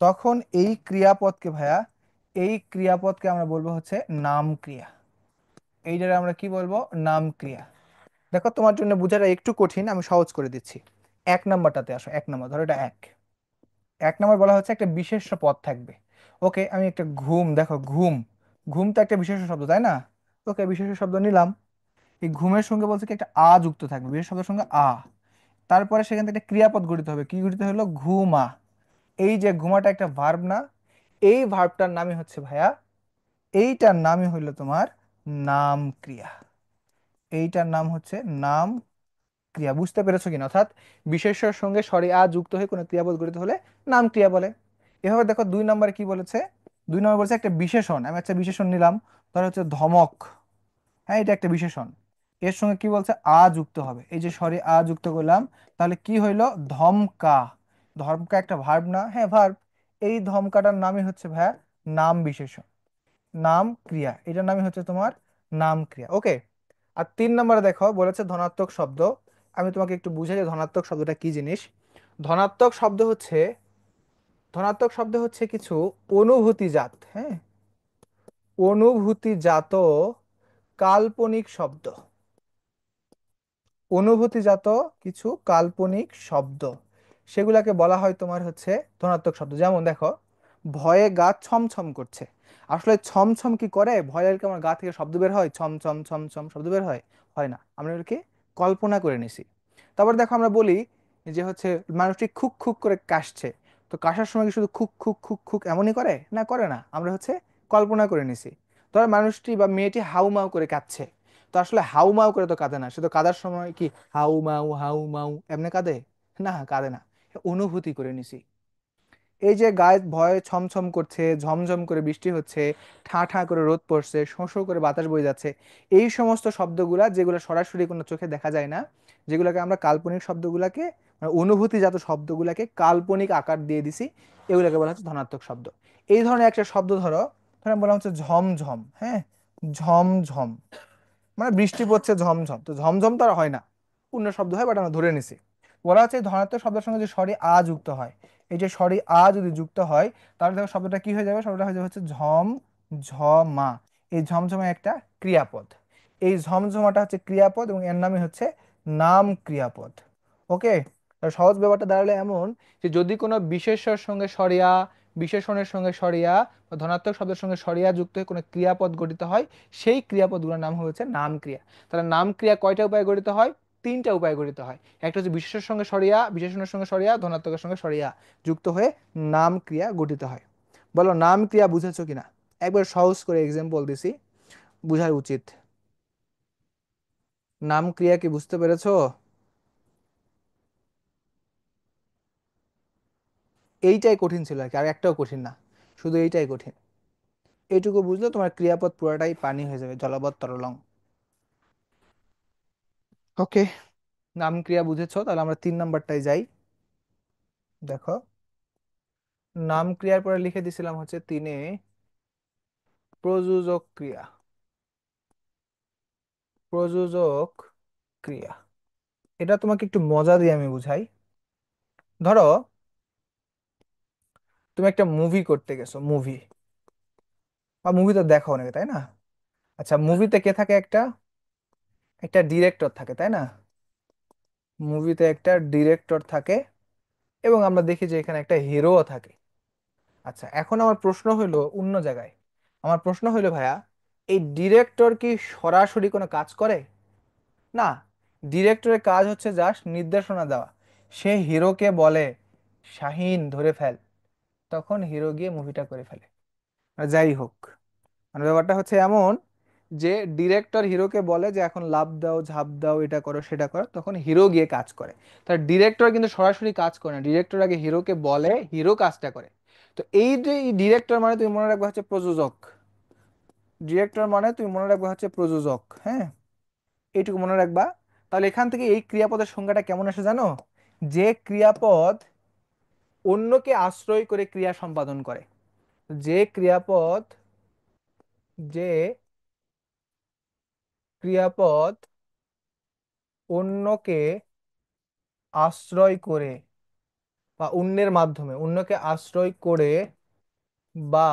তখন এই ক্রিয়াপদকে ভাইয়া, এই ক্রিয়াপদকে আমরা বলবো হচ্ছে নাম ক্রিয়া। এইটারে আমরা কি বলবো, নাম ক্রিয়া। দেখো, তোমার জন্য বোঝাটা একটু কঠিন, আমি সহজ করে দিচ্ছি। এক নাম্বারটাতে আসো, এক নাম্বার ধরো, এটা এক, এক নাম্বার বলা হচ্ছে একটা বিশেষ্য পদ থাকবে। ওকে, আমি একটা ঘুম, দেখো ঘুম, ঘুম তো একটা বিশেষ্য শব্দ তাই না? ওকে, বিশেষ্য শব্দ নিলাম। এই ঘুমের সঙ্গে বলছে কি একটা আ যুক্ত থাকবে, বিশেষ শব্দের সঙ্গে আ। তারপরে সেখান থেকে একটা ক্রিয়াপদ গঠিত হবে, কি গঠিত হলো, ঘুমা। এই যে ঘুমাটা একটা ভার্ব না, এই ভার্বটার নামই হচ্ছে ভাইয়া, এইটার নামই হইলো তোমার নাম ক্রিয়া। এইটার নাম হচ্ছে নাম ক্রিয়া। বুঝতে পেরেছো কিনা? অর্থাৎ বিশেষ্যের সঙ্গে সরি আ যুক্ত হয়ে কোনো ক্রিয়াপদ গঠিত হলে নাম ক্রিয়া বলে। এভাবে দেখো, দুই নম্বরে কি বলেছে, দুই নম্বর বলেছে একটা বিশেষণ, আমি একটা বিশেষণ নিলাম, ধর হচ্ছে ধমক। হ্যাঁ, এটা একটা বিশেষণ, এর সঙ্গে কি বলছে, আ যুক্ত হবে, এই যে সরি আ যুক্ত করলাম, তাহলে কি হইলো, ধমকা। ধমকা একটা ভার্ব না? হ্যাঁ ভার্ব। এই ধমকাটার নামই হচ্ছে ভাইয়া নাম বিশেষণ, নাম ক্রিয়া, এটার নামই হচ্ছে তোমার নাম ক্রিয়া। ওকে। আর 3 নম্বরে দেখো বলেছে ধনাত্মক শব্দ। আমি তোমাকে একটু বুঝাই যে ধনাত্মক শব্দটা কি জিনিস। ধনাত্মক শব্দ হচ্ছে, ধনাত্মক শব্দ হচ্ছে কিছু অনুভূতিজাত, হ্যাঁ, অনুভূতিজাত কাল্পনিক শব্দ, অনুভূতিজাত কিছু কাল্পনিক শব্দ, সেগুলাকে বলা হয় তোমার হচ্ছে ধনাত্মক শব্দ। যেমন দেখো, ভয়ে গা ছমছম করছে। আসলে ছমছম কি করে? ভয়ের কি আমার গা থেকে শব্দ বের হয়? ছম ছম ছম ছম শব্দ বের হয়? হয় না, আমরা এটাকে কল্পনা করে নিছি। তারপর দেখো আমরা বলি যে হচ্ছে মানুষটি খুক খুক করে কাশছে। তো কাশার সময় কি শুধু খুক খুক খুক খুক এমনই করে? না, করে না, আমরা হচ্ছে কল্পনা করে নিছি। ধর মানুষটি বা মেয়েটি হাউমাউ করে কাঁদছে। তো আসলে হাউ মাউ করে তো কাঁদে না, সে তো কাদার সময় কি হাউ মাউ এমনি কাঁদে? না, কাঁদে না, অনুভূতি করে নিছি। এই যে গায়ে ভয়ে ছমছম করছে, ঝমঝম করে বৃষ্টি হচ্ছে, ঠাঁ ঠাঁ করে রোদ পড়ছে, শোঁ শোঁ করে বাতাস বয়ে যাচ্ছে, এই সমস্ত শব্দগুলা যেগুলো সরাসরি কোনো চোখে দেখা যায় না, যেগুলোকে আমরা কাল্পনিক শব্দগুলাকে, মানে অনুভূতিজাত শব্দগুলাকে কাল্পনিক আকার দিয়ে দিছি, এগুলোকে বলা হচ্ছে ধনাত্মক শব্দ। এই ধরনের একটা শব্দ ধরো, ধরেন বলা হচ্ছে ঝমঝম, হ্যাঁ, ঝমঝম, মানে বৃষ্টি পড়ছে ঝমঝম, তো ঝমঝম তো আর হয় না, পূর্ণ শব্দ হয়, বাট আমরা ধরে নিছি। বলা হচ্ছে এই ধনাত্মক শব্দের সঙ্গে যে স্বরে আ যুক্ত হয়, এই যে স্বরে আ যদি যুক্ত হয়, তাহলে দেখো শব্দটা কি হয়ে যাবে? শব্দটা হয়ে যাবে হচ্ছে ঝম ঝমা। এই ঝমঝমা একটা ক্রিয়াপদ, এই ঝমঝমাটা হচ্ছে ক্রিয়াপদ এবং এর নামই হচ্ছে নাম ক্রিয়াপদ। ওকে। সহজ ব্যাপারটা দাঁড়ালে এমন যে যদি কোনো বিশেষ্যের সঙ্গে সরিয়া, বিশেষণের সঙ্গে সরিয়া বা ধনাত্মক শব্দের সঙ্গে সরিয়া যুক্ত হয়ে কোনো ক্রিয়াপদ গঠিত হয়, সেই ক্রিয়াপদগুলোর নাম হচ্ছে নাম ক্রিয়া। তাহলে নাম ক্রিয়া কয়টা উপায়ে গঠিত হয়? 3টা উপায়ে গঠিত হয়। একটা হচ্ছে বিশেষের সঙ্গে সরিয়া, বিশেষণের সঙ্গে সরিয়া, ধনাত্মকের সঙ্গে সরিয়া যুক্ত হয়ে নাম ক্রিয়া গঠিত হয়। বলো নাম ক্রিয়া বুঝেছো কিনা? একবার সহজ করে এক্সাম্পল দিছি, বুঝার উচিত। নাম ক্রিয়া কি বুঝতে পেরেছো? এইটাই কঠিন ছিল আর কি, আর একটাও কঠিন না, শুধু এইটাই কঠিন। এইটুকু বুঝলে তোমার ক্রিয়াপদ পুরোটাই পানি হয়ে যাবে, জলবৎ তরলং। ওকে, নাম ক্রিয়া বুঝেছো, তাহলে আমরা 3 নাম্বারটায় যাই। দেখো, নাম ক্রিয়ার পরে লিখে দিছিলাম হচ্ছে 3-এ প্রযোজক ক্রিয়া, প্রযোজক ক্রিয়া। এটা তোমাকে একটু মজা দিয়ে আমি বুঝাই। ধরো তুমি একটা মুভি করতে গেছো, মুভি, বা মুভি তো দেখো অনেকে, তাই না? আচ্ছা, মুভিতে কে থাকে? একটা একটা ডিরেক্টর থাকে, তাই না? মুভিতে একটা ডিরেক্টর থাকে এবং আমরা দেখি যে এখানে একটা হিরোও থাকে। আচ্ছা, এখন আমার প্রশ্ন হইলো অন্য জায়গায়। আমার প্রশ্ন হইলো ভাইয়া, এই ডিরেক্টর কি সরাসরি কোনো কাজ করে? না, ডিরেক্টরের কাজ হচ্ছে জাস্ট নির্দেশনা দেওয়া। সে হিরোকে বলে শাহিন ধরে ফেল, তখন হিরো গিয়ে মুভিটা করে ফেলে। আর যাই হোক, মানে ব্যাপারটা হচ্ছে এমন যে ডিরেক্টর হিরোকে বলে যে এখন লাফ দাও, ঝাঁপ দাও, এটা করো সেটা করো, তখন হিরো গিয়ে কাজ করে। তার ডিরেক্টর কিন্তু সরাসরি কাজ করে না, ডিরেক্টর আগে হিরোকে বলে, হিরো কাজটা করে। তো এই যে ডিরেক্টর মানে তুমি মনে রাখবে হচ্ছে প্রযোজক, ডিরেক্টর মানে তুমি মনে রাখবে হচ্ছে প্রযোজক, হ্যাঁ, এইটুকু মনে রাখবা। তাহলে এখান থেকে এই ক্রিয়াপদের সংজ্ঞাটা কেমন আসে জানো? যে ক্রিয়াপদ অন্যকে আশ্রয় করে ক্রিয়া সম্পাদন করে, যে ক্রিয়াপদ, যে ক্রিয়াপদ অন্যকে আশ্রয় করে বা অন্যের মাধ্যমে, অন্যকে আশ্রয় করে বা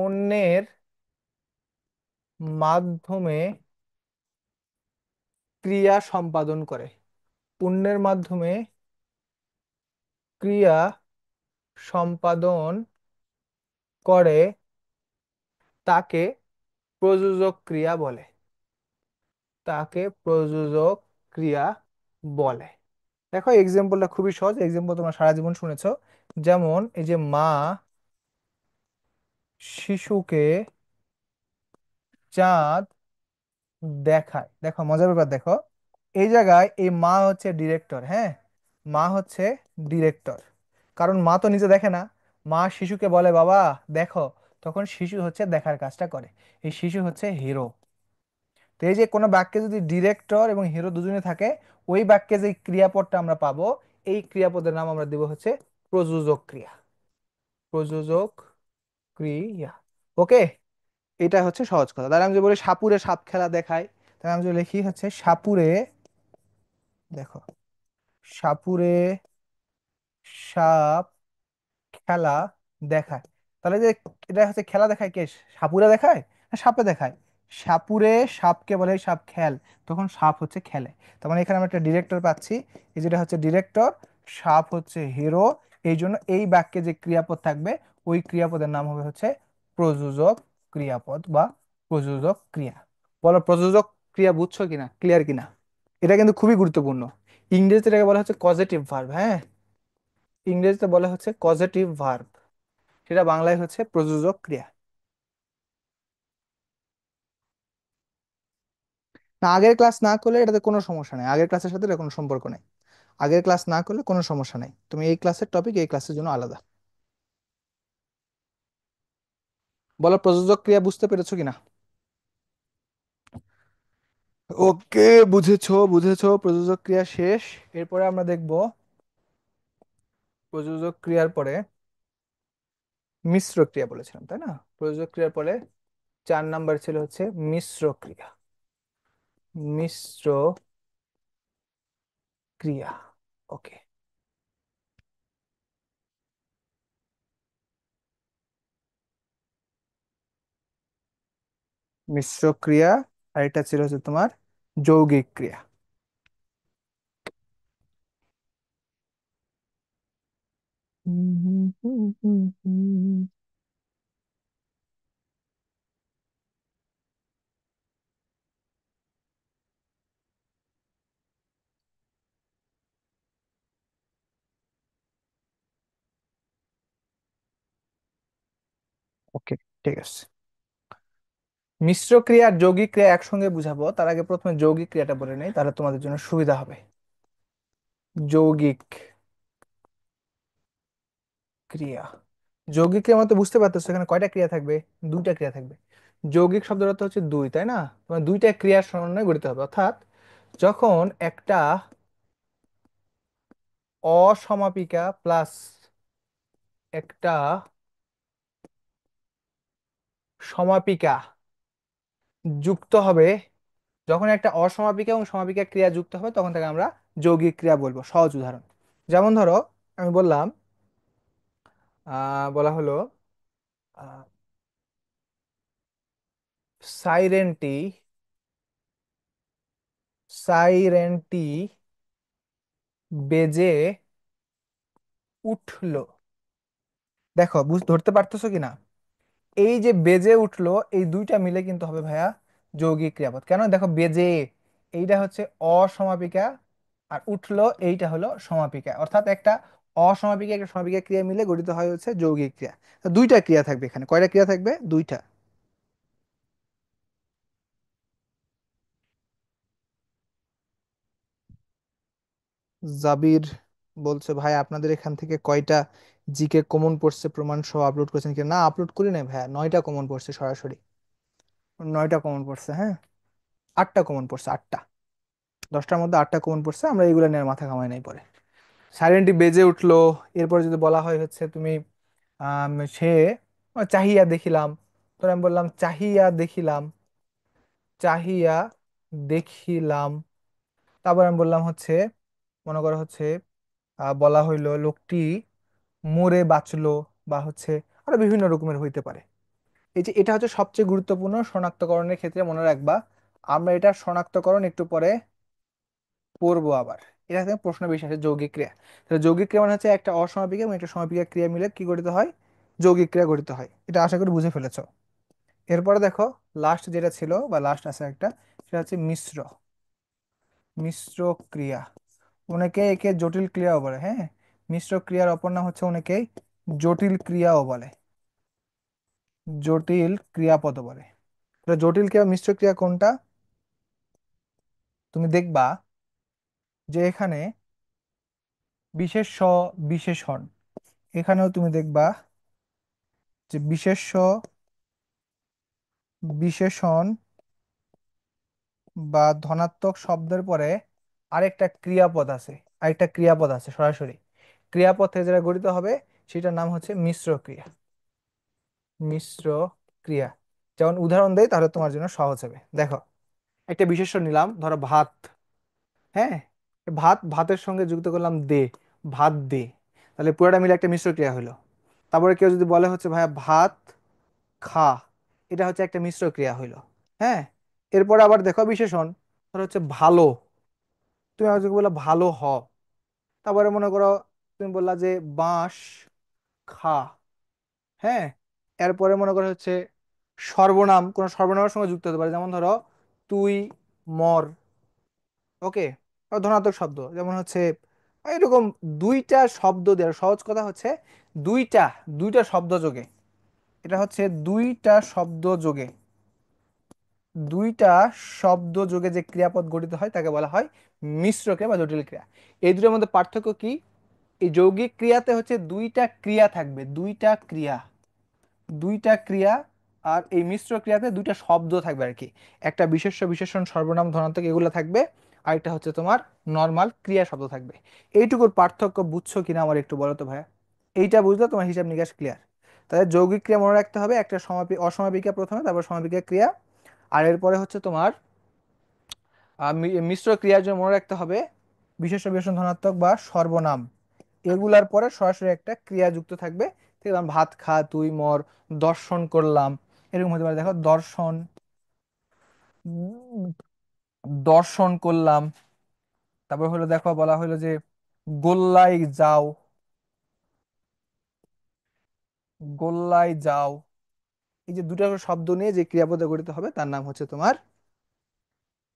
অন্যের মাধ্যমে ক্রিয়া সম্পাদন করে, অন্যের মাধ্যমে ক্রিয়া সম্পাদন করে, তাকে প্রযোজক ক্রিয়া বলে, তাকে প্রযোজক ক্রিয়া বলে। দেখো এক্সাম্পলটা খুবই সহজ, এক্সাম্পল তোমরা সারা জীবন শুনেছো। যেমন এই যে মা শিশুকে চাঁদ দেখায়। দেখো মজার ব্যাপার, দেখো এই জায়গায় এই মা হচ্ছে ডিরেক্টর, হ্যাঁ, মা হচ্ছে ডিরেক্টর, কারণ মা তো নিজে দেখে না, মা শিশুকে বলে বাবা দেখো, তখন শিশু হচ্ছে দেখার কাজটা করে, এই শিশু হচ্ছে হিরো। তো এই যে কোনো বাক্যে যদি ডিরেক্টর এবং হিরো দুজনে থাকে, ওই বাক্যে যে ক্রিয়াপদটা আমরা পাবো, এই ক্রিয়াপদের নাম আমরা দেব হচ্ছে প্রযোজক ক্রিয়া। প্রযোজক ক্রিয়া। ওকে, এটা হচ্ছে সহজ কথা। তাহলে আমি যদি বলি সাপুরে সাপ খেলা দেখায়, তাহলে আমি যদি লিখি হচ্ছে সাপুরে, দেখো, সাপুরে সাপ খেলা দেখায়। তাহলে যে এটা হচ্ছে খেলা দেখায় কে, সাপুরে দেখায় না সাপে দেখায়? সাপুরে সাপকে বলে সাপ খেল, তখন সাপ হচ্ছে খেলে। তার মানে এখানে আমরা একটা ডিরেক্টর পাচ্ছি, এই যেটা হচ্ছে ডিরেক্টর, সাপ হচ্ছে হিরো। এই জন্য এই বাক্যে যে ক্রিয়াপদ থাকবে ওই ক্রিয়াপদের নাম হবে হচ্ছে প্রযোজক ক্রিয়াপদ বা প্রযোজক ক্রিয়া। বলো প্রযোজক ক্রিয়া বুঝছো কিনা, ক্লিয়ার কিনা? এটা কিন্তু খুবই গুরুত্বপূর্ণ। ইংরেজিতে এটাকে বলা হচ্ছে কজেটিভ ভার্ব। হ্যাঁ, ইংরেজিতে বলা হচ্ছে কজেটিভ ভার্ব, সেটা বাংলায় হচ্ছে প্রযোজক ক্রিয়া। না, আগের ক্লাস না করলে এটাতে কোনো সমস্যা নেই, আগের ক্লাসের সাথে এটা কোনো সম্পর্ক নেই। আগের ক্লাস না করলে কোনো সমস্যা নেই, তুমি এই ক্লাসের টপিক এই ক্লাসের জন্য আলাদা। বলো প্রযোজক ক্রিয়া বুঝতে পেরেছো কিনা? ওকে, বুঝেছো বুঝেছো, প্রযোজক ক্রিয়া শেষ। এরপরে আমরা দেখব প্রযোজক ক্রিয়ার পরে মিশ্র ক্রিয়া বলেছিলাম, তাই না? প্রযোজক ক্রিয়ার পরে 4 নাম্বার ছিল হচ্ছে মিশ্র ক্রিয়া। মিশ্র ক্রিয়া। ওকে, মিশ্র ক্রিয়া। আর এটা ছিল হচ্ছে তোমার যৌগিক ক্রিয়া। ওকে, ঠিক আছে। মিশ্র ক্রিয়া আর যৌগিক ক্রিয়া একসঙ্গে বুঝাবো, তার আগে প্রথমে যৌগিক ক্রিয়াটা বলে নেই, তাহলে তোমাদের জন্য সুবিধা হবে। যৌগিক ক্রিয়া। যৌগিক ক্রিয়া মতো বুঝতে পারতেছো এখানে কয়টা ক্রিয়া থাকবে? 2টা ক্রিয়া থাকবে। যৌগিক শব্দের অর্থ হচ্ছে দুই, তাই না? তোমার 2টা ক্রিয়ার সমন্বয়ে গঠিত হবে, অর্থাৎ যখন একটা অসমাপিকা প্লাস একটা সমাপিকা যুক্ত হবে, যখন একটা অসমাপিকা এবং সমাপিকা ক্রিয়া যুক্ত হবে তখন তাকে আমরা যৌগিক ক্রিয়া বলবো। সহজ উদাহরণ, যেমন ধরো আমি বললাম, বলা হলো আহ, সাইরেনটি সাইরেনটি বেজে উঠলো। দেখো ধরতে পারতেছো কিনা? এই যে বেজে উঠলো, এই 2টা মিলে কিন্তু হবে ভাইয়া যৌগিক ক্রিয়াপদ। কেন? দেখো বেজে, এইটা হচ্ছে অসমাপিকা, আর উঠলো এইটা হলো সমাপিকা, অর্থাৎ একটা অসমাপিকা একটা সমাপিকা ক্রিয়া মিলে গঠিত হয় হচ্ছে যৌগিক ক্রিয়া। তো 2টা ক্রিয়া থাকবে এখানে, কয়টা ক্রিয়া থাকবে? 2টা। জাবির বলছে ভাই আপনাদের এখান থেকে কয়টা জিকে কমন পড়ছে প্রমাণ সহ আপলোড করেছেন কি না? আপলোড করি না ভাইয়া, 9টা কমন পড়ছে সরাসরি। 9টা কমন পড়ছে, হ্যাঁ। 8টা কমন পড়ছে, 8টা। 10টার মধ্যে 8টা কমন পড়ছে, আমরা এইগুলো নিয়ে আর মাথা কামাই নাই পরে। সাইরেনটি বেজে উঠলো, এরপরে যদি বলা হয় হচ্ছে তুমি সে চাহিয়া দেখিলাম, তো আমি বললাম চাহিয়া দেখিলাম, চাহিয়া দেখিলাম। তারপর আমি বললাম হচ্ছে, মনে করো হচ্ছে বলা হইলো লোকটি মরে বাঁচলো, বা হচ্ছে আরো বিভিন্ন রকমের হইতে পারে। এই যে এটা হচ্ছে সবচেয়ে গুরুত্বপূর্ণ শনাক্তকরণের ক্ষেত্রে, মনে রাখবা। আমরা এটা শনাক্তকরণ একটু পরে পড়বো আবার। এটা থেকে প্রশ্ন বেশি আসে, যৌগিক ক্রিয়া। তাহলে যৌগিক ক্রিয়া মানে হচ্ছে একটা অসমাপিকা এবং একটা সমাপিকা ক্রিয়া মিলে কি গঠিত হয়? যৌগিক ক্রিয়া গঠিত হয়। এটা আশা করি বুঝে ফেলেছো। এরপরে দেখো লাস্ট যেটা ছিল, বা লাস্ট আছে একটা, সেটা হচ্ছে মিশ্র। মিশ্র ক্রিয়া, অনেকে একে জটিল ক্রিয়াও বলে। হ্যাঁ, মিশ্র ক্রিয়ার অপর নাম হচ্ছে অনেকেই জটিল ক্রিয়াও বলে, জটিল ক্রিয়াপদ বলে। তো জটিল ক্রিয়া মিশ্র ক্রিয়া কোনটা? তুমি দেখবা যে এখানে বিশেষ্য বিশেষণ, এখানেও তুমি দেখবা যে বিশেষ্য বিশেষণ বা ধনাত্মক শব্দের পরে আরেকটা ক্রিয়াপদ আছে। আরেকটা ক্রিয়াপদ আছে সরাসরি। ক্রিয়াপদ থেকে যেটা গঠিত হবে সেটার নাম হচ্ছে মিশ্র ক্রিয়া। মিশ্র ক্রিয়া। যেমন উদাহরণ দেই তাহলে তোমার জন্য সহজ হবে, দেখো। একটা বিশেষ্য নিলাম, ধরো ভাত। হ্যাঁ, ভাতের সঙ্গে যুক্ত করলাম দে, ভাত দে। তাহলে পুরোটা মিলে একটা মিশ্র ক্রিয়া হলো। তারপরে কেউ যদি বলে হচ্ছে ভাইয়া ভাত খা, এটা হচ্ছে একটা মিশ্র ক্রিয়া হইলো। হ্যাঁ, এরপরে আবার দেখো বিশেষণ, ধরো হচ্ছে ভালো, তুমি আমাকে বললা ভালো হ। তারপরে মনে করো তুমি বললা যে বাঁশ খা। হ্যাঁ, এরপরে মনে করো হচ্ছে সর্বনাম, কোন সর্বনামের সঙ্গে যুক্ত হতে পারে, যেমন ধরো তুই মর। ওকে, ধনাত্মক শব্দ যেমন হচ্ছে এরকম দুইটা শব্দ দেওয়ার সহজ কথা হচ্ছে দুইটা দুইটা শব্দ যোগে, এটা হচ্ছে দুইটা শব্দ যোগে, দুইটা শব্দ যোগে যে ক্রিয়াপদ গঠিত হয় তাকে বলা হয় মিশ্র ক্রিয়া বা জটিল ক্রিয়া। এই দুটোর মধ্যে পার্থক্য কি? এই যৌগিক ক্রিয়াতে হচ্ছে দুইটা ক্রিয়া থাকবে, দুইটা ক্রিয়া, দুইটা ক্রিয়া। আর এই মিশ্র ক্রিয়াতে দুইটা শব্দ থাকবে আর কি, একটা বিশেষ্য বিশেষণ সর্বনাম ধনাত্মক এগুলো থাকবে, আর একটা হচ্ছে তোমার নর্মাল ক্রিয়া শব্দ থাকবে। এইটুকুর পার্থক্য বুঝছো কিনা আমার একটু বলো তো ভাইয়া। এইটা বুঝলে তোমার হিসাব নিকাশ ক্লিয়ার। তাহলে যৌগিক ক্রিয়া মনে রাখতে হবে, একটা অসমাপিকা প্রথমে, তারপর সমাপিকা ক্রিয়া। আর এরপরে হচ্ছে তোমার মিশ্র ক্রিয়ার জন্য মনে রাখতে হবে বিশেষ্য বিশেষণ ধনাত্মক বা সর্বনাম, এগুলার পরে সরাসরি একটা ক্রিয়া যুক্ত থাকবে। ঠিক আছে, ভাত খা, তুই মর, দর্শন করলাম, এরকম হতে পারে। দেখো দর্শন, উম, দর্শন করলাম। তারপর হলো দেখো বলা হলো যে গোল্লাই যাও, গোল্লাই যাও। এই যে দুটো শব্দ নিয়ে যে ক্রিয়াপদ গঠিত হবে তার নাম হচ্ছে তোমার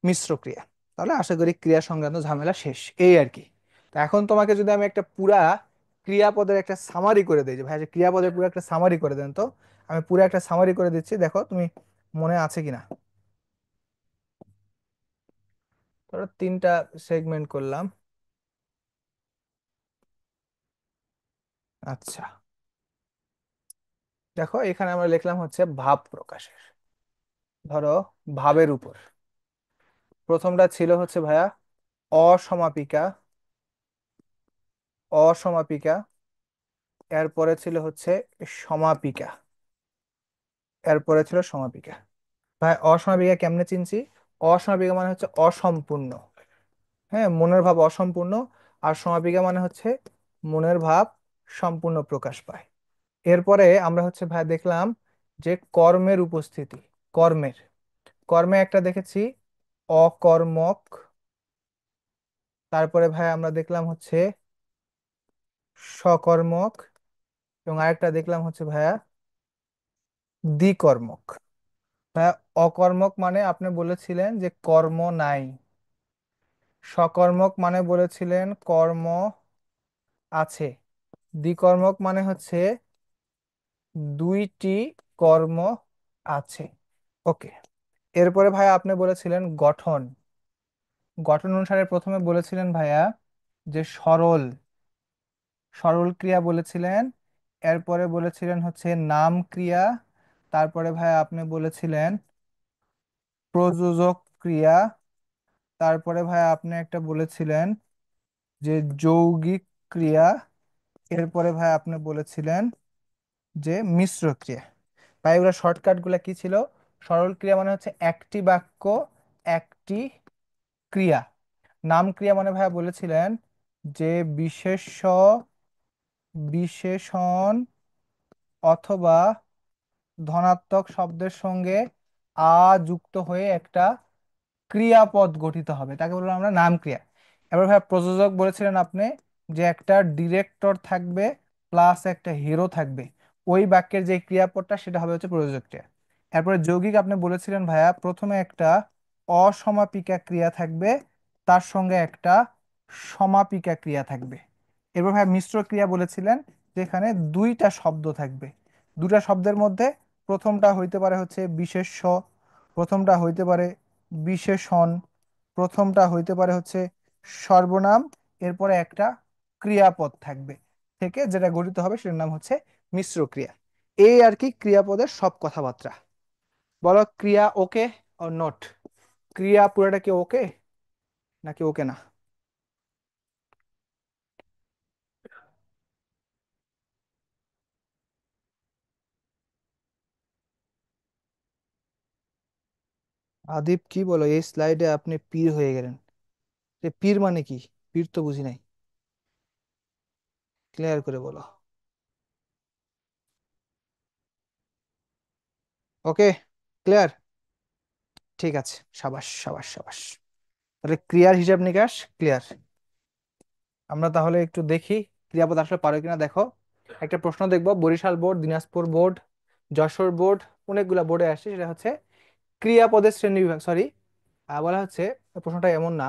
মিশ্র ক্রিয়া। তাহলে আশা করি ক্রিয়া সংক্রান্ত ঝামেলা শেষ, এই আর কি। তো এখন তোমাকে যদি আমি একটা পুরা ক্রিয়াপদের একটা সামারি করে দিই, যে ভাই যে ক্রিয়াপদের পুরো একটা সামারি করে দেন তো, আমি পুরো একটা সামারি করে দিচ্ছি, দেখো তুমি মনে আছে কিনা। ধরো তিনটা সেগমেন্ট করলাম। আচ্ছা, দেখো এখানে আমরা লিখলাম হচ্ছে ভাব প্রকাশের, ধরো ভাবের উপর। প্রথমটা ছিল হচ্ছে ভাইয়া অসমাপিকা, অসমাপিকা। এরপরে ছিল হচ্ছে সমাপিকা, এরপরে ছিল সমাপিকা। ভাই অসমাপিকা কেমনে চিনছি? অসমাপিকা মানে হচ্ছে অসম্পূর্ণ, হ্যাঁ, মনের ভাব অসম্পূর্ণ। আর সমাপিকা মানে হচ্ছে মনের ভাব সম্পূর্ণ প্রকাশ পায়। এরপরে আমরা হচ্ছে ভাই দেখলাম যে কর্মের উপস্থিতি, কর্মের, কর্মে একটা দেখেছি অকর্মক। তারপরে ভাই আমরা দেখলাম হচ্ছে সকর্মক, এবং আরেকটা দেখলাম হচ্ছে ভাইয়া দ্বিকর্মক। ভাইয়া অকর্মক মানে আপনি বলেছিলেন যে কর্ম নাই, সকর্মক মানে বলেছিলেন কর্ম আছে, দ্বিকর্মক মানে হচ্ছে দুইটি কর্ম আছে। ওকে, এরপরে ভাইয়া আপনি বলেছিলেন গঠন, গঠন অনুসারে প্রথমে বলেছিলেন ভাইয়া যে সরল, সরল ক্রিয়া বলেছিলেন। এরপরে বলেছিলেন হচ্ছে নাম ক্রিয়া। তারপরে ভাইয়া আপনি বলেছিলেন প্রযোজক ক্রিয়া। তারপরে ভাইয়া আপনি একটা বলেছিলেন যে যৌগিক ক্রিয়া। এরপরে ভাই আপনি বলেছিলেন যে মিশ্র ক্রিয়া। ভাই এগুলো শর্টকাট গুলা কি ছিল? সরল ক্রিয়া মানে হচ্ছে একটি বাক্য, একটি ক্রিয়া। নাম ক্রিয়া মানে ভাইয়া বলেছিলেন যে বিশেষ্য বিশেষণ অথবা ধনাত্মক শব্দের সঙ্গে আ যুক্ত হয়ে একটা ক্রিয়াপদ গঠিত হবে, তাকে বললাম আমরা নাম ক্রিয়া। এবার ভাই প্রযোজক বলেছিলেন আপনি যে একটা ডিরেক্টর থাকবে প্লাস একটা হিরো থাকবে, ওই বাক্যের যে ক্রিয়াপদটা সেটা হবে হচ্ছে প্রযোজক ক্রিয়া। এরপরে যৌগিক আপনি বলেছিলেন ভাইয়া প্রথমে একটা অসমাপিকা ক্রিয়া থাকবে, তার সঙ্গে একটা সমাপিকা ক্রিয়া থাকবে। এরপর ভাই মিশ্র ক্রিয়া বলেছিলেন যেখানে দুইটা শব্দ থাকবে, দুটা শব্দের মধ্যে প্রথমটা হইতে পারে হচ্ছে বিশেষ্য, প্রথমটা হইতে পারে বিশেষণ, প্রথমটা হইতে পারে হচ্ছে সর্বনাম, এরপরে একটা ক্রিয়াপদ থাকবে, থেকে যেটা গঠিত হবে সেটার নাম হচ্ছে মিশ্র ক্রিয়া। এই আর কি ক্রিয়াপদের সব কথাবার্তা। বলো ক্রিয়া ওকে অর নট? ক্রিয়া পুরোটা কি ওকে নাকি ওকে না? আদিপ, কি বলো, এই স্লাইডে আপনি পীর হয়ে গেলেন। পীর মানে কি? পীর তো বুঝি নাই, ক্লিয়ার করে বলো। ওকে, ক্লিয়ার। ঠিক আছে, সাবাস সাবাস সাবাস। তাহলে ক্রিয়ার হিসাব নিকাশ ক্লিয়ার। আমরা তাহলে একটু দেখি ক্রিয়াপদ আসলে পারো কিনা, দেখো। একটা প্রশ্ন দেখবো, Barishal board, Dinajpur board, Jashore board, অনেকগুলা বোর্ডে আসছে। সেটা হচ্ছে ক্রিয়াপদের শ্রেণী বিভাগ, সরি, বলা হচ্ছে, প্রশ্নটা এমন না,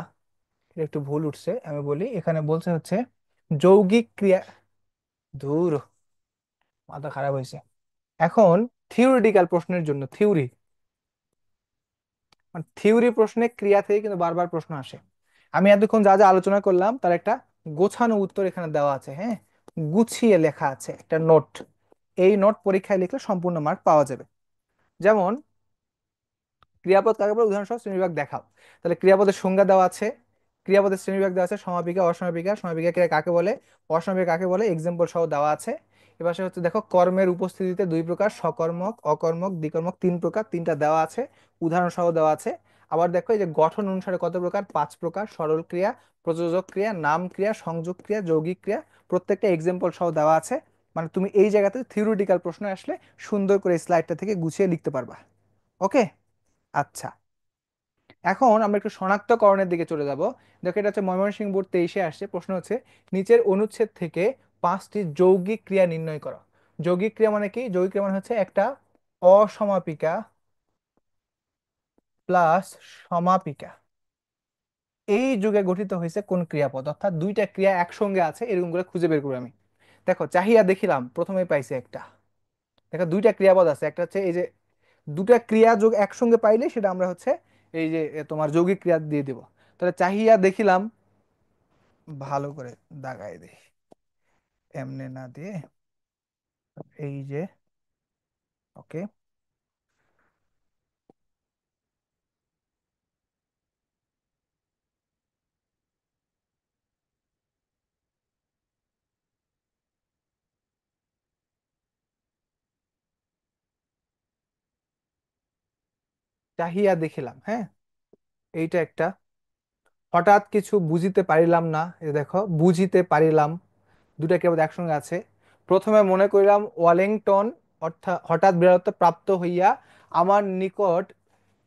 এটা একটু ভুল উঠছে, আমি বলি। এখানে বলছে হচ্ছে যৌগিক ক্রিয়া, ধুর, মাথা খারাপ হয়েছে। এখন থিওরিটিক্যাল প্রশ্নের জন্য, থিওরি প্রশ্নে ক্রিয়া থেকে কিন্তু বারবার প্রশ্ন আসে। আমি এতক্ষণ যা যা আলোচনা করলাম তার একটা গোছানো উত্তর এখানে দেওয়া আছে, হ্যাঁ, গুছিয়ে লেখা আছে একটা নোট। এই নোট পরীক্ষায় লিখলে সম্পূর্ণ মার্ক পাওয়া যাবে। যেমন ক্রিয়াপদ কাকে বলে, উদাহরণসহ শ্রেণীবিভাগ দেখাও। তাহলে ক্রিয়াপদের সংজ্ঞা দেওয়া আছে, ক্রিয়াপদের শ্রেণীবিভাগ দেওয়া আছে, সমাপিকা, অসমাপিকা, সমাপিকা ক্রিয়া কাকে বলে, অসমাপিকা কাকে বলে, এক্সাম্পল সহ দেওয়া আছে। এবার সে হচ্ছে দেখো, কর্মের উপস্থিতিতে দুই প্রকার, সকর্মক, অকর্মক, দ্বিকর্মক, তিন প্রকার, তিনটা দেওয়া আছে, উদাহরণ সহ দেওয়া আছে। আবার দেখো এই যে গঠন অনুসারে কত প্রকার, পাঁচ প্রকার, সরল ক্রিয়া, প্রযোজক ক্রিয়া, নাম ক্রিয়া, সংযোগ ক্রিয়া, যৌগিক ক্রিয়া, প্রত্যেকটা এক্সাম্পল সহ দেওয়া আছে। মানে তুমি এই জায়গাতে থিওরিটিক্যাল প্রশ্ন আসলে সুন্দর করে স্লাইডটা থেকে গুছিয়ে লিখতে পারবা। ওকে, আচ্ছা। এখন আমরা একটু শনাক্তকরণের দিকে চলে যাব। দেখো এটা হচ্ছে ময়মনসিংহ বোর্ড 23-এ আসছে, প্রশ্ন হচ্ছে নিচের অনুচ্ছেদ থেকে পাঁচটি যৌগিক ক্রিয়া নির্ণয় করো। যৌগিক ক্রিয়া মানে কি? যৌগিক ক্রিয়া মানে হচ্ছে একটা অসমাপিকা প্লাস সমাপিকা এই যুগে গঠিত হয়েছে কোন ক্রিয়াপদ, অর্থাৎ দুইটা ক্রিয়া একসঙ্গে আছে এরকম করে খুঁজে বের করবো আমি। দেখো চাহিয়া দেখিলাম, প্রথমে পাইছে একটা। দেখো দুইটা ক্রিয়াপদ আছে, একটা হচ্ছে এই যে, দুটা ক্রিয়া যোগ একসঙ্গে পাইলে সেটা আমরা হচ্ছে এই যে তোমার যৌগিক ক্রিয়া দিয়ে দেব। তাহলে চাহিয়া দেখিলাম, ভালো করে দাগাই দেই, এমনে না দিয়ে, এই যে, ওকে। চাহিয়া দেখিলাম, হ্যাঁ, এইটা একটা। হঠাৎ কিছু বুঝিতে পারিলাম না, এই দেখো বুঝিতে পারিলাম, দুটা কেবল একসঙ্গে আছে। প্রথমে মনে করিলাম ওয়ালিংটন, অর্থাৎ হঠাৎ বীরত্ব প্রাপ্ত হইয়া আমার নিকট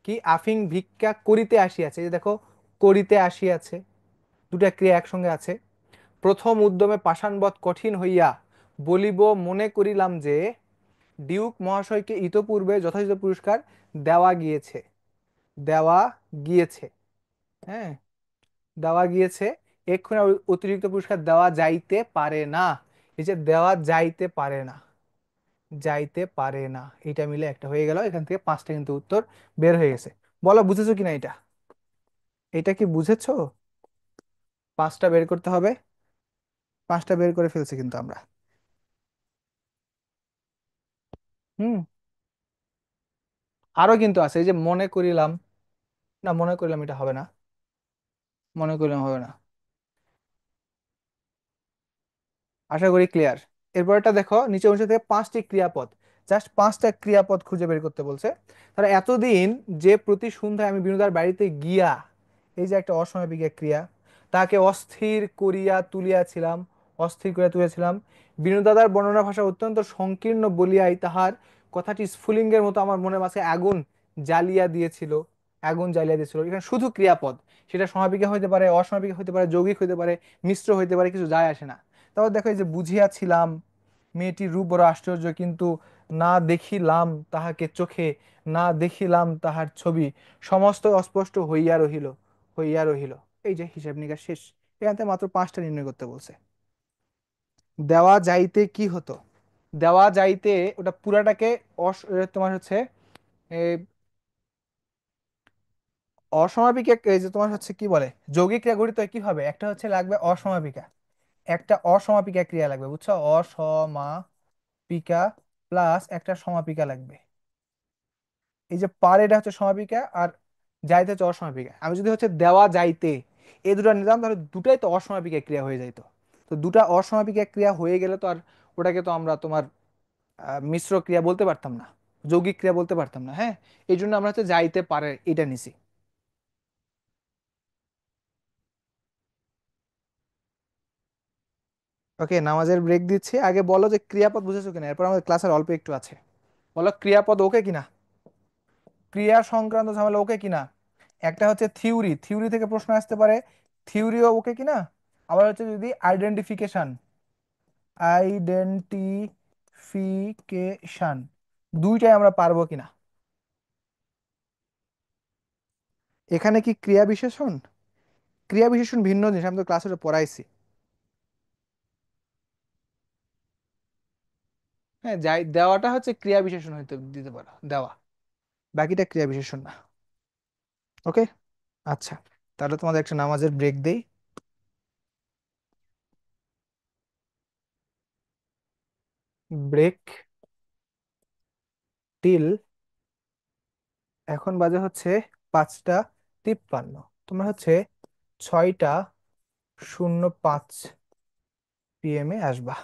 কি আফিং ভিক্ষা করিতে আসিয়াছে, এই যে দেখো করিতে আসিয়াছে, দুটা ক্রিয়া একসঙ্গে আছে। প্রথম উদ্যমে পাষাণবৎ কঠিন হইয়া বলিব মনে করিলাম যে ডিউক মহাশয়কে ইতপূর্বে যথাযথ পুরস্কার দেওয়া গিয়েছে, দেওয়া গিয়েছে, হ্যাঁ, দেওয়া গিয়েছে, এক্ষুনি আর অতিরিক্ত পুরস্কার দেওয়া যাইতে পারে না। এই যে দেওয়া যাইতে পারে না, যাইতে পারে না, এটা মিলে একটা হয়ে গেল, এখান থেকে পাঁচটা কিন্তু উত্তর বের হয়ে গেছে। বলো বুঝেছো কিনা এটা? এটা কি বুঝেছো? পাঁচটা বের করতে হবে, পাঁচটা বের করে ফেলছি কিন্তু আমরা। হুম, আরো কিন্তু আছে, এই যে মনে করিলাম, না মনে করিলাম এটা হবে না, মনে করিলাম হবে না। আশা করি ক্লিয়ার। এরপরটা দেখো, নিচে অংশ থেকে পাঁচটি ক্রিয়াপদ, জাস্ট পাঁচটা ক্রিয়াপদ খুঁজে বের করতে বলছে। তাহলে এতদিন যে প্রতি সন্ধ্যায় আমি বিনোদার বাড়িতে গিয়া, এই যে একটা অসমাপিকা ক্রিয়া, তাকে অস্থির করিয়া তুলিয়াছিলাম, অস্থির করিয়া তুলিয়াছিলাম, বিনোদাদার বর্ণনা ভাষা অত্যন্ত সংকীর্ণ বলিয়াই তাহার কথাটি স্ফুলিঙ্গের মতো আমার মনের মাঝে আগুন জ্বালিয়া দিয়েছিল, আগুন জ্বালিয়া দিয়েছিল। এখানে শুধু ক্রিয়াপদ, সেটা সমাপিকা হইতে পারে, অসমাপিকা হইতে পারে, যৌগিক হইতে পারে, মিশ্র হইতে পারে, কিছু যায় আসে না। তারপর দেখো এই যে বুঝিয়াছিলাম, মেয়েটির রূপ বড় আশ্চর্য, কিন্তু না দেখিলাম তাহাকে চোখে, না দেখিলাম তাহার ছবি, সমস্ত অস্পষ্ট হইয়া রহিল, হইয়া রহিল। এই যে হিসাব নিকাশ শেষ। এখান থেকে মাত্র পাঁচটা নির্ণয় করতে বলছে। দেওয়া যাইতে কি হতো? দেওয়া যাইতে ওটা পুরাটাকে তোমার হচ্ছে এই অসমাপিকা, এই যে তোমার হচ্ছে কি বলে, যৌগিক ক্রিয়া গঠিত হয় কিভাবে, একটা হচ্ছে লাগবে অসমাপিকা, একটা অসমাপিকা ক্রিয়া লাগবে, বুঝছো, অসমাপিকা প্লাস একটা সমাপিকা লাগবে। এই যে পার, এটা হচ্ছে সমাপিকা, আর যাইতে হচ্ছে অসমাপিকা। আমি যদি হচ্ছে দেওয়া যাইতে এই দুটো নিতাম, তাহলে দুটাই তো অসমাপিকা ক্রিয়া হয়ে যাইতো। তো দুটা অসমাপিকা ক্রিয়া হয়ে গেলে তো আর ওটাকে তো আমরা তোমার মিশ্র ক্রিয়া বলতে পারতাম না। যৌগিক ক্রিয়া বলতে পারতাম না, হ্যাঁ। এই জন্য আমরা হচ্ছে যাইতে পারে এটা নিছি। ওকে, নামাজের ব্রেক দিচ্ছি। আগে বলো যে ক্রিয়াপদ বুঝেছো কিনা, এরপর আমাদের ক্লাসের অল্প একটু আছে। বলো ক্রিয়াপদ ওকে কিনা, ক্রিয়া সংক্রান্ত ঝামেলা ওকে কিনা। একটা হচ্ছে থিওরি, থিওরি থেকে প্রশ্ন আসতে পারে, থিওরিও ওকে কিনা। আবার হচ্ছে যদি আইডেন্টিফিকেশন, আইডেন্টিফিকেশন, দুইটাই আমরা পারবো কিনা। এখানে কি ক্রিয়া বিশেষণ, ক্রিয়া বিশেষণ ভিন্ন জিনিস, আমি তো ক্লাসে পড়াইছি। হ্যাঁ, যাই দেওয়াটা হচ্ছে ক্রিয়া বিশেষণ হইতে দিতে পারো, দেওয়া, বাকিটা ক্রিয়া বিশেষণ না। ওকে, আচ্ছা, তাহলে তোমাদের একটা নামাজের ব্রেক দেই। ব্রেক টিল, এখন বাজে হচ্ছে 5টা 53। তোমরা হচ্ছে 6টা 05 PM এ আসবা।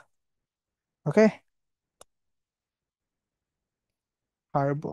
ওকে, পারবো।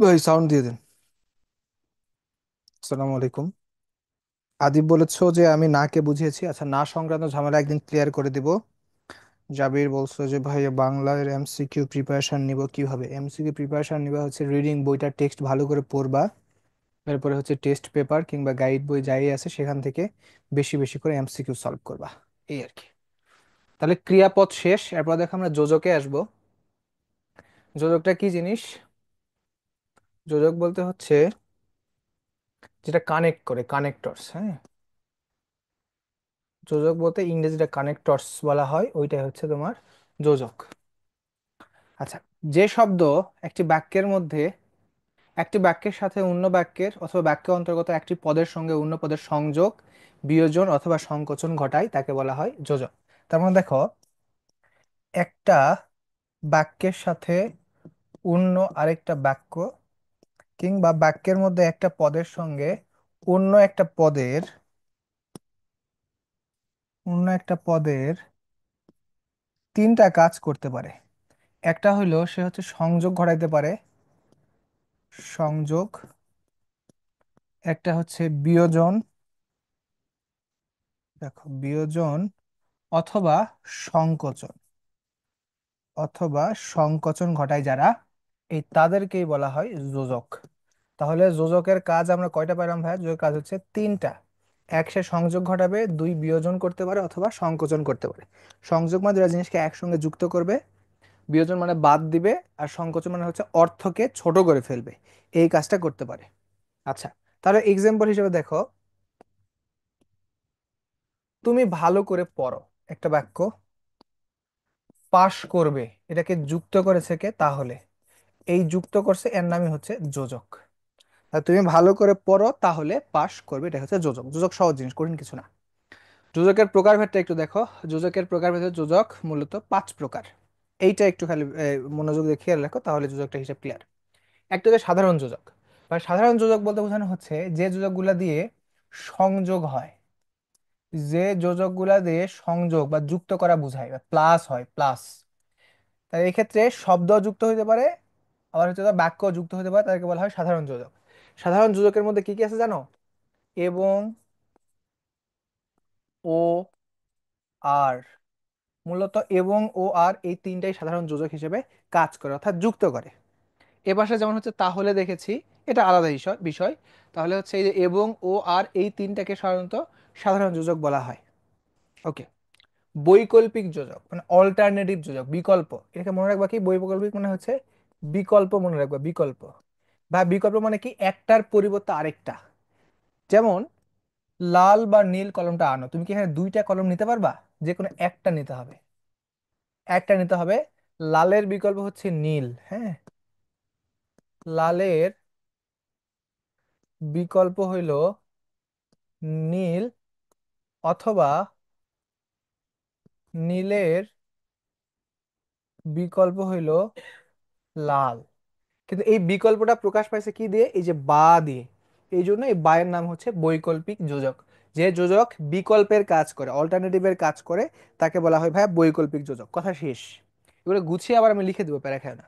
ভাই সাউন্ড দিয়ে দেন। আসসালামু আলাইকুম। আদিব বলেছো যে আমি নাকে বুঝিয়েছি, আচ্ছা না সংক্রান্ত ঝামেলা একদিন ক্লিয়ার করে দিব। জাবির বলছো যে ভাই বাংলার এমসিকিউ প্রিপারেশন নিব কিভাবে? এমসিকিউ প্রিপারেশন নিবা হচ্ছে রিডিং বইটার টেক্সট ভালো করে পড়বা, এরপরে হচ্ছে টেস্ট পেপার কিংবা গাইড বই যাই আছে সেখান থেকে বেশি বেশি করে এমসিকিউ সলভ করবা, এই আর কি। তাহলে ক্রিয়াপদ শেষ, এরপর দেখো আমরা যোজকে আসবো। যোজকটা কি জিনিস? যোজক বলতে হচ্ছে যেটা কানেক্ট করে, কানেক্টরস, হ্যাঁ। যোজক বলতে ইংরেজিটা কানেক্টরস বলা হয়, ওইটাই হচ্ছে তোমার যোজক। আচ্ছা, যে শব্দ একটি বাক্যের মধ্যে, একটি বাক্যের সাথে অন্য বাক্যের অথবা বাক্য অন্তর্গত একটি পদের সঙ্গে অন্য পদের সংযোগ, বিয়োজন অথবা সংকোচন ঘটায় তাকে বলা হয় যোজক। তার মানে দেখো, একটা বাক্যের সাথে অন্য আরেকটা বাক্য কিংবা বাক্যের মধ্যে একটা পদের সঙ্গে অন্য একটা পদের, অন্য একটা পদের তিনটা কাজ করতে পারে। একটা হইলো সে হচ্ছে সংযোগ ঘটাইতে পারে, সংযোগ। একটা হচ্ছে বিয়োজন, দেখো বিয়োজন, অথবা সংকোচন, অথবা সংকোচন ঘটায় যারা, এই তাদেরকেই বলা হয় যোজক। তাহলে যোজকের কাজ আমরা কয়টা পেলাম ভাই? যোজকের কাজ হচ্ছে তিনটা। এক, সে সংযোগ ঘটাবে, দুই, বিয়োজন করতে পারে অথবা সংকোচন করতে পারে। সংযোগ মানে দুটা জিনিসকে একসঙ্গে যুক্ত করবে, বিয়োজন মানে বাদ দিবে, আর সংকোচন মানে হচ্ছে অর্থকে ছোট করে ফেলবে, এই কাজটা করতে পারে। আচ্ছা, তাহলে এক্সাম্পল হিসেবে দেখো, তুমি ভালো করে পড়ো, একটা বাক্য পাশ করবে, এটাকে যুক্ত করেছে কে? তাহলে এই যুক্ত করছে এর নামই হচ্ছে যোজক। আর তুমি ভালো করে পড়ো তাহলে পাশ করবে, এটা হচ্ছে যোজক। যোজক সহজ জিনিস, কঠিন কিছু না। যোজকের প্রকারভেদটা একটু দেখো। যোজকের প্রকারভেদে যোজক মূলত 5 প্রকার। এইটা একটু খালি মনোযোগ দিয়ে খেয়াল রাখো, তাহলে যোজকটা হিসাব ক্লিয়ার। একটা হচ্ছে সাধারণ যোজক। মানে সাধারণ যোজক বলতে বোঝানো হচ্ছে যে যোজকগুলা দিয়ে সংযোগ হয়, যে যোজকগুলা দিয়ে সংযোগ বা যুক্ত করা বোঝায়, বা প্লাস হয়, প্লাস। তাই এই ক্ষেত্রে শব্দ যুক্ত হতে পারে, আবার হচ্ছে বাক্য যুক্ত হতে পারে, তাদেরকে বলা হয় সাধারণ যোজক। সাধারণ যোজকের মধ্যে কি কি আছে জানো? এবং, ও, আর। মূলত এবং, ও, আর এই তিনটাই সাধারণ যোজক হিসেবে কাজ করে, অর্থাৎ যুক্ত করে। এ পাশে যেমন হচ্ছে তাহলে দেখেছি, এটা আলাদা বিষয় বিষয়। তাহলে হচ্ছে এই যে এবং, ও, আর এই তিনটাকে সাধারণত সাধারণ যোজক বলা হয়। ওকে। বৈকল্পিক যোজক মানে অল্টারনেটিভ যোজক, বিকল্প। এটাকে মনে রাখবা কি, বৈকল্পিক মানে হচ্ছে বিকল্প, মনে রাখবা বিকল্প। বা বিকল্প মানে কি, একটার পরিবর্তে আরেকটা। যেমন লাল বা নীল কলমটা আনো, তুমি কি এখানে দুইটা কলম নিতে পারবা? যে কোনো একটা নিতে হবে, একটা নিতে হবে। লালের বিকল্প হচ্ছে নীল, হ্যাঁ। লালের বিকল্প হইল নীল, অথবা নীলের বিকল্প হইল লাল। কিন্তু এই বিকল্পটা প্রকাশ পাইছে কি দিয়ে? এই যে বা দিয়ে। এই জন্য এই বা এর নাম হচ্ছে বৈকল্পিক যোজক। যে যোজক বিকল্পের কাজ করে, অল্টারনেটিভের কাজ করে, তাকে বলা হয় ভাই বৈকল্পিক যোজক। কথা শেষ। এগুলো গুছিয়ে আবার আমি লিখে দেবো, প্যারা খায় না।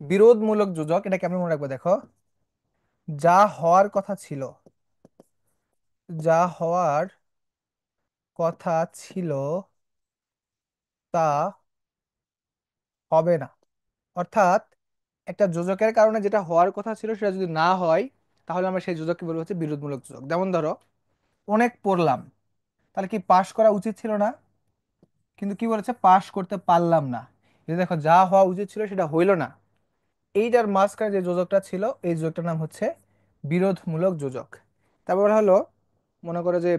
বিরোধমূলক যোজক, এটা কেমন মনে রাখবো দেখো। যা হওয়ার কথা ছিল, যা হওয়ার কথা ছিল তা হবে না। অর্থাৎ একটা যোজকের কারণে যেটা হওয়ার কথা ছিল সেটা যদি না হয়, তাহলে আমরা সেই যোজককে বলবো হচ্ছে বিরোধমূলক যোজক। যেমন ধরো, অনেক পড়লাম, তাহলে কি পাশ করা উচিত ছিল না? কিন্তু কি বলেছে? পাশ করতে পারলাম না। এই যে দেখো, যা হওয়া উচিত ছিল সেটা হইল না, এইটার মাঝখানে যে যোজকটা ছিল, এই যোজকটার নাম হচ্ছে বিরোধমূলক যোজক। তারপর হলো, মনে করো যে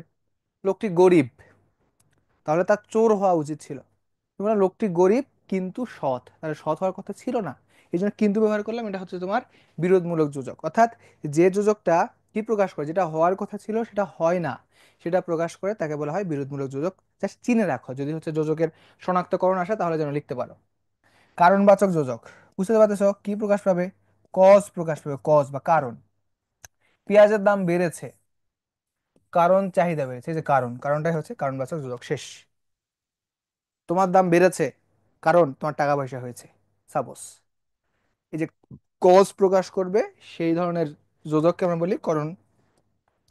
লোকটি গরিব, তাহলে তার চোর হওয়া উচিত ছিল। তোমার লোকটি গরিব কিন্তু সৎ, তাহলে সৎ হওয়ার কথা ছিল না, এই জন্য কিন্তু ব্যবহার করলাম। এটা হচ্ছে তোমার বিরোধমূলক যোজক। অর্থাৎ যে যোজকটা কি প্রকাশ করে, যেটা হওয়ার কথা ছিল সেটা হয় না, সেটা প্রকাশ করে, তাকে বলা হয় বিরোধমূলক যোজক। জাস্ট চিনে রাখো, যদি হচ্ছে যোজকের শনাক্তকরণ আসে তাহলে যেন লিখতে পারো। কারণবাচক যোজক, বুঝতে পারতেছো কি প্রকাশ পাবে? কজ প্রকাশ পাবে, কজ বা কারণ। পেঁয়াজের দাম বেড়েছে, কারণ চাহিদা বেড়েছে, এই যে কারণ, কারণটাই হচ্ছে কারণবাচক যোজক। শেষ। তোমার দাম বেড়েছে কারণ তোমার টাকা পয়সা হয়েছে, সাপোজ। এই যে কজ প্রকাশ করবে, সেই ধরনের যোজককে আমরা বলি করণ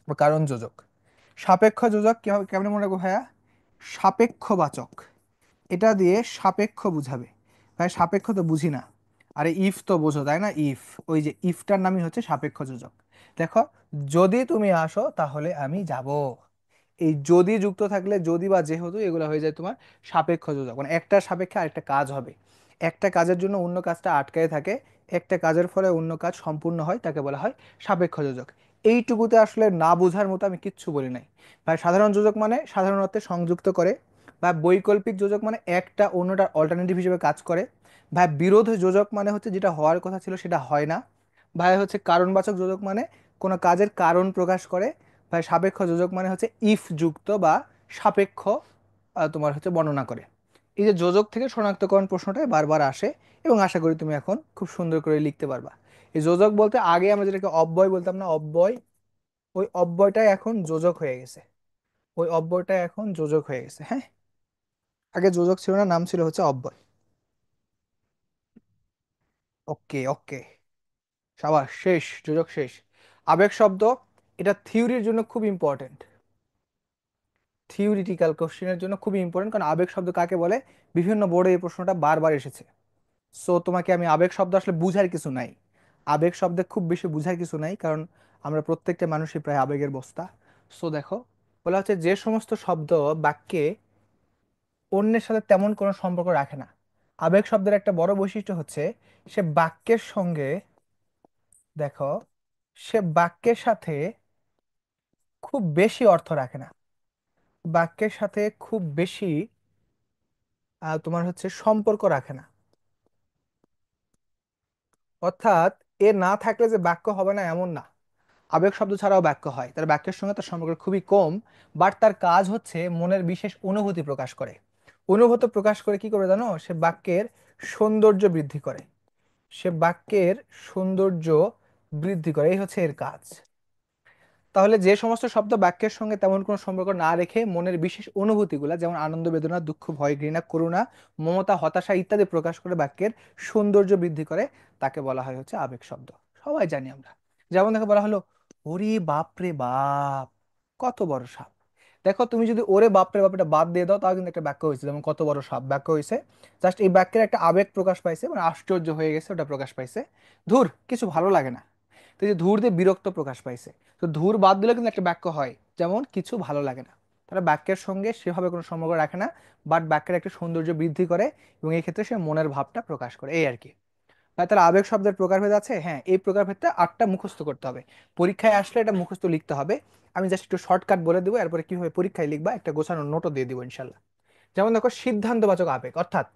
বা কারণ যোজক। সাপেক্ষ যোজক কেমন মনে রাখবো ভাইয়া? সাপেক্ষবাচক, এটা দিয়ে সাপেক্ষ বুঝাবে। ভাই সাপেক্ষ তো বুঝি না, আরে ইফ তো বোঝো তাই না? ইফ, ওই যে ইফটার নামই হচ্ছে সাপেক্ষ যোজক। দেখো, যদি তুমি আসো তাহলে আমি যাব, এই যদি যুক্ত থাকলে যদি বা যেহেতু এগুলো হয়ে যায় তোমার সাপেক্ষ যোজক, মানে একটার সাপেক্ষে আরেকটা কাজ হবে। একটা কাজের জন্য অন্য কাজটা আটকায় থাকে, একটা কাজের ফলে অন্য কাজ সম্পূর্ণ হয়, তাকে বলা হয় সাপেক্ষ যোজক। এইটুকুতে আসলে না বোঝার মতো আমি কিচ্ছু বলি নাই ভাই। সাধারণ যোজক মানে সাধারণ অর্থে সংযুক্ত করে, বা বৈকল্পিক যোজক মানে একটা অন্যটার অল্টারনেটিভ হিসেবে কাজ করে। ভাই বিরোধ যোজক মানে হচ্ছে যেটা হওয়ার কথা ছিল সেটা হয় না। ভাই হচ্ছে কারণবাচক যোজক মানে কোনো কাজের কারণ প্রকাশ করে। ভাই সাপেক্ষ যোজক মানে হচ্ছে ইফ যুক্ত বা সাপেক্ষ তোমার হচ্ছে বর্ণনা করে। এই যে যোজক থেকে শনাক্তকরণ প্রশ্নটাই বারবার আসে, এবং আশা করি তুমি এখন খুব সুন্দর করে লিখতে পারবা। এই যোজক বলতে আগে আমরা যেটাকে অব্যয় বলতাম না, অব্যয়, ওই অব্যয়টাই এখন যোজক হয়ে গেছে। ওই অব্যয়টাই এখন যোজক হয়ে গেছে, হ্যাঁ। আগে যোজক ছিল না, নাম ছিল হচ্ছে অব্যয়। ওকে ওকে, সাবাস, শেষ, যোজক শেষ। আবেগ শব্দ, এটা থিওরির জন্য খুব ইম্পর্টেন্ট, থিওরিটিক্যাল কোশ্চেনের জন্য খুবই ইম্পর্টেন্ট, কারণ আবেগ শব্দ কাকে বলে বিভিন্ন বোর্ডে এই প্রশ্নটা বারবার এসেছে। সো তোমাকে আমি আবেগ শব্দ আসলে বুঝার কিছু নাই, আবেগ শব্দে খুব বেশি বুঝার কিছু নাই, কারণ আমরা প্রত্যেকটা মানুষই প্রায় আবেগের বস্তা। সো দেখো, বলা হচ্ছে যে সমস্ত শব্দ বাক্যে অন্যের সাথে তেমন কোনো সম্পর্ক রাখে না। আবেগ শব্দের একটা বড় বৈশিষ্ট্য হচ্ছে সে বাক্যের সঙ্গে, দেখো, সে বাক্যের সাথে খুব বেশি অর্থ রাখে না, বাক্যের সাথে খুব বেশি তোমার হচ্ছে সম্পর্ক রাখে না। অর্থাৎ এ না থাকলে যে বাক্য হবে না এমন না, আবেগ শব্দ ছাড়াও বাক্য হয়, তার বাক্যের সঙ্গে তার সম্পর্ক খুবই কম। বাট তার কাজ হচ্ছে মনের বিশেষ অনুভূতি প্রকাশ করে। অনুভূতি প্রকাশ করে কি করে জানো? সে বাক্যের সৌন্দর্য বৃদ্ধি করে, সে বাক্যের সৌন্দর্য বৃদ্ধি করে, এই হচ্ছে এর কাজ। তাহলে যে সমস্ত শব্দ বাক্যের সঙ্গে তেমন কোনো সম্পর্ক না রেখে মনের বিশেষ অনুভূতিগুলা, যেমন আনন্দ, বেদনা, দুঃখ, ভয়, ঘৃণা, করুণা, মমতা, হতাশা ইত্যাদি প্রকাশ করে বাক্যের সৌন্দর্য বৃদ্ধি করে, তাকে বলা হয় হচ্ছে আবেগ শব্দ। সবাই জানি আমরা। যেমন দেখো বলা হলো, ওরে বাপ রে বাপ, কত বড় সাপ। দেখো তুমি যদি ওরে বাপ রে বাপ এটা বাদ দিয়ে দাও, তাও কিন্তু একটা বাক্য হয়েছে, যেমন কত বড় সাপ বাক্য হয়েছে। জাস্ট এই বাক্যের একটা আবেগ প্রকাশ পাইছে, মানে আশ্চর্য হয়ে গেছে, ওটা প্রকাশ পাইছে। ধুর, কিছু ভালো লাগে না, তো এই যে ধুর দিয়ে বিরক্ত প্রকাশ পাইছে। তো ধুর বাদ দিলে কিন্তু একটা বাক্য হয়, যেমন কিছু ভালো লাগে না। তারা বাক্যের সঙ্গে সেভাবে কোনো সম্পর্ক রাখে না, বাট বাক্যের একটা সৌন্দর্য বৃদ্ধি করে, এবং এই ক্ষেত্রে সে মনের ভাবটা প্রকাশ করে, এই আর কি। তাই তার আবেগ শব্দের প্রকারভেদ আছে, হ্যাঁ, এই প্রকারভেদটা 8টা মুখস্থ করতে হবে, পরীক্ষায় আসলে এটা মুখস্থ লিখতে হবে। আমি জাস্ট একটু শর্টকাট বলে দেবো, এরপরে কিভাবে পরীক্ষায় লিখবা একটা গোছানো নোটও দিয়ে দিব ইনশাল্লাহ। যেমন দেখো, সিদ্ধান্তবাচক আবেগ, অর্থাৎ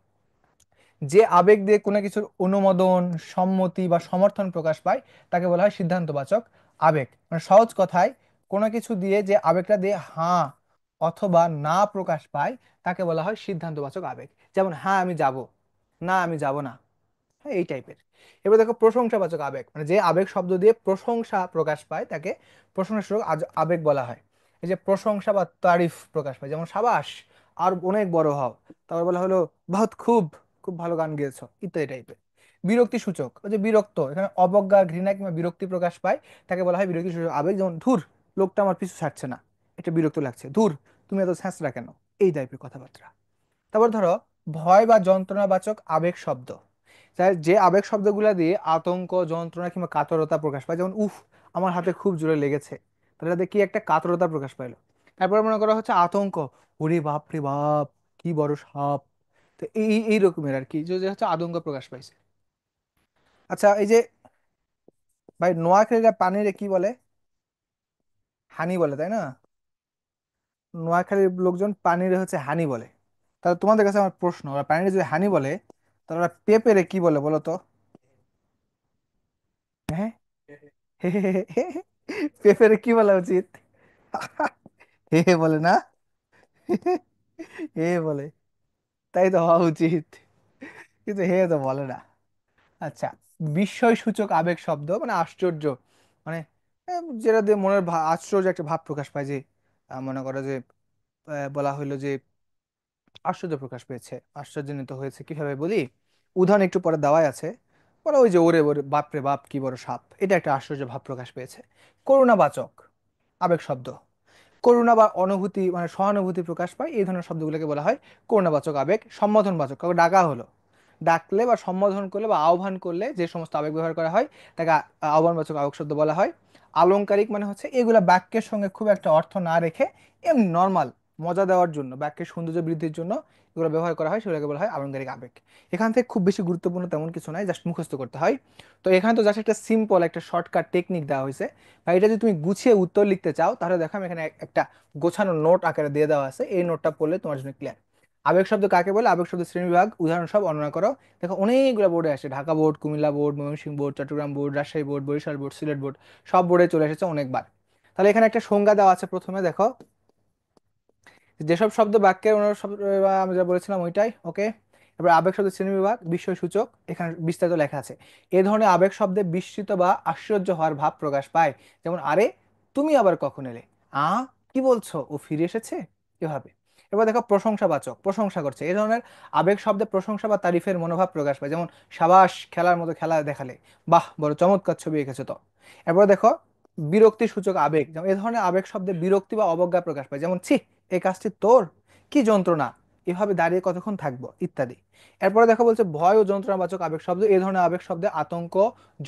যে আবেগ দিয়ে কোনো কিছুর অনুমোদন, সম্মতি বা সমর্থন প্রকাশ পায়, তাকে বলা হয় সিদ্ধান্তবাচক আবেগ। মানে সহজ কথায়, কোনো কিছু দিয়ে যে আবেগটা দিয়ে হ্যাঁ অথবা না প্রকাশ পায়, তাকে বলা হয় সিদ্ধান্তবাচক আবেগ। যেমন হ্যাঁ আমি যাব, না আমি যাব না, হ্যাঁ, এই টাইপের। এবার দেখো প্রশংসাবাচক আবেগ, মানে যে আবেগ শব্দ দিয়ে প্রশংসা প্রকাশ পায় তাকে প্রশংসাসূচক আবেগ বলা হয়। এই যে প্রশংসা বা তারিফ প্রকাশ পায়, যেমন সাবাস, আর অনেক বড় হও। তারপর বলা হলো বহুত, খুব খুব ভালো গান গেয়েছো, ইত্যাদি টাইপের। বিরক্তি সূচক, ওই যে বিরক্ত, এখানে অবজ্ঞা, ঘৃণা কিংবা বিরক্তি প্রকাশ পায়, তাকে বলা হয় বিরক্তি সূচক আবেগ। যেমন ধুর, লোকটা আমার পিছু ছাড়ছে না, এটা বিরক্ত লাগছে, ধুর তুমি এত ছ্যাঁচড়া কেন, এই টাইপের কথাবার্তা। তারপর ধরো ভয় বা যন্ত্রণাবাচক আবেগ শব্দ, যে আবেগ শব্দগুলা দিয়ে আতঙ্ক, যন্ত্রণা কিংবা কাতরতা প্রকাশ পায়, যেমন উফ, আমার হাতে খুব জোরে লেগেছে, তাহলে এতে কি একটা কাতরতা প্রকাশ পাইলো। তারপরে মনে করা হচ্ছে আতঙ্ক, ওরে বাপ রে বাপ, কি বড় সাপ। তো এই রকমের আর কি, যে যে হচ্ছে আতঙ্ক প্রকাশ পাইছে। আচ্ছা, এই যে ভাই নোয়াখালীর পানিরে কি বলে? হানি বলে তাই না? নোয়াখালীর লোকজন পানিরে হচ্ছে হানি বলে। তাহলে তোমাদের কাছে আমার প্রশ্ন, ওরা পানিরে যদি হানি বলে, তাহলে ওরা পেঁপেরে কি বলে বলো তো? হ্যাঁ, পেঁপেরে কি বলা উচিত? হে হে বলে না, হে বলে, তাই তো হওয়া উচিত, কিন্তু হে তো বলে না। আচ্ছা, বিস্ময় সূচক আবেগ শব্দ মানে আশ্চর্য, মানে যেটা দিয়ে মনের আশ্চর্য একটা ভাব প্রকাশ পায়, যে মনে করো যে বলা হইলো যে আশ্চর্য প্রকাশ পেয়েছে, আশ্চর্যান্বিত হয়েছে, কিভাবে বলি, উদাহরণ একটু পরে দেওয়াই আছে। বলে ওই যে ওরে ওরে বাপরে বাপ কি বড় সাপ, এটা একটা আশ্চর্য ভাব প্রকাশ পেয়েছে। করুণাবাচক আবেগ শব্দ, করুণা বা অনুভূতি মানে সহানুভূতি প্রকাশ পায়, এই ধরনের শব্দগুলোকে বলা হয় করুণাবাচক আবেগ। সম্বোধনবাচক, কাউকে ডাকা হলো, ডাকলে বা সম্বোধন করলে বা আহ্বান করলে যে সমস্ত আবেগ ব্যবহার করা হয় তাকে আহ্বানবাচক আবেগ শব্দ বলা হয়। আলংকারিক মানে হচ্ছে এগুলা বাক্যের সঙ্গে খুব একটা অর্থ না রেখে এমনি নর্মাল মজা দেওয়ার জন্য, বাক্যের সৌন্দর্য বৃদ্ধির জন্য এগুলো ব্যবহার করা হয়, সেগুলোকে বলা হয় আলংকারিক আবেগ। এখান থেকে খুব বেশি গুরুত্বপূর্ণ তেমন কিছু নাই, জাস্ট মুখস্থ করতে হয়। তো এখানে তো জাস্ট একটা সিম্পল একটা শর্টকাট টেকনিক দেওয়া হয়েছে। বা এটা যদি তুমি গুছিয়ে উত্তর লিখতে চাও তাহলে দেখো আমি এখানে একটা গোছানো নোট আকারে দিয়ে দেওয়া আছে, এই নোটটা পড়লে তোমার জন্য ক্লিয়ার। আবেগ শব্দ কাকে বলে, আবেগ শব্দ শ্রেণীবিভাগ উদাহরণ সব বর্ণনা করো। দেখো অনেকগুলো বোর্ডে আসে, Dhaka board, Comilla board, Mymensingh board, Chittagong board, Rajshahi board, Barishal board, Sylhet board, সব বোর্ডে চলে এসেছে অনেকবার। তাহলে এখানে একটা সংজ্ঞা দেওয়া আছে, প্রথমে দেখো যেসব শব্দ বাক্যের অন্য শব্দ আমি যা বলেছিলাম ওইটাই, ওকে। এবার আবেগ শব্দের শ্রেণীবিভাগ বিস্ময় সূচক, এখানে বিস্তারিত লেখা আছে। এ ধরনের আবেগ শব্দে বিস্মিত বা আশ্চর্য হওয়ার ভাব প্রকাশ পায়, যেমন আরে তুমি আবার কখন এলে, আ কি বলছো, ও ফিরে এসেছে, এভাবে। এবার দেখো প্রশংসাবাচক, প্রশংসা করছে, এই ধরনের আবেগ শব্দে প্রশংসা বা তারিফের মনোভাব প্রকাশ পায়, যেমন সাবাস খেলার মতো খেলা দেখালে, বাহ বড় চমৎকার ছবি এঁকেছো তো। এরপর দেখো বিরক্তি সূচক আবেগ, যেমন এই ধরনের আবেগ শব্দে বিরক্তি বা অবজ্ঞা প্রকাশ পায়, যেমন ছি এই কাজটি তোর, কি যন্ত্রণা, এভাবে দাঁড়িয়ে কতক্ষণ থাকবো ইত্যাদি। এরপরে দেখো বলছে ভয় ও যন্ত্রণাবাচক আবেগ শব্দ, এই ধরনের আবেগ শব্দে আতঙ্ক,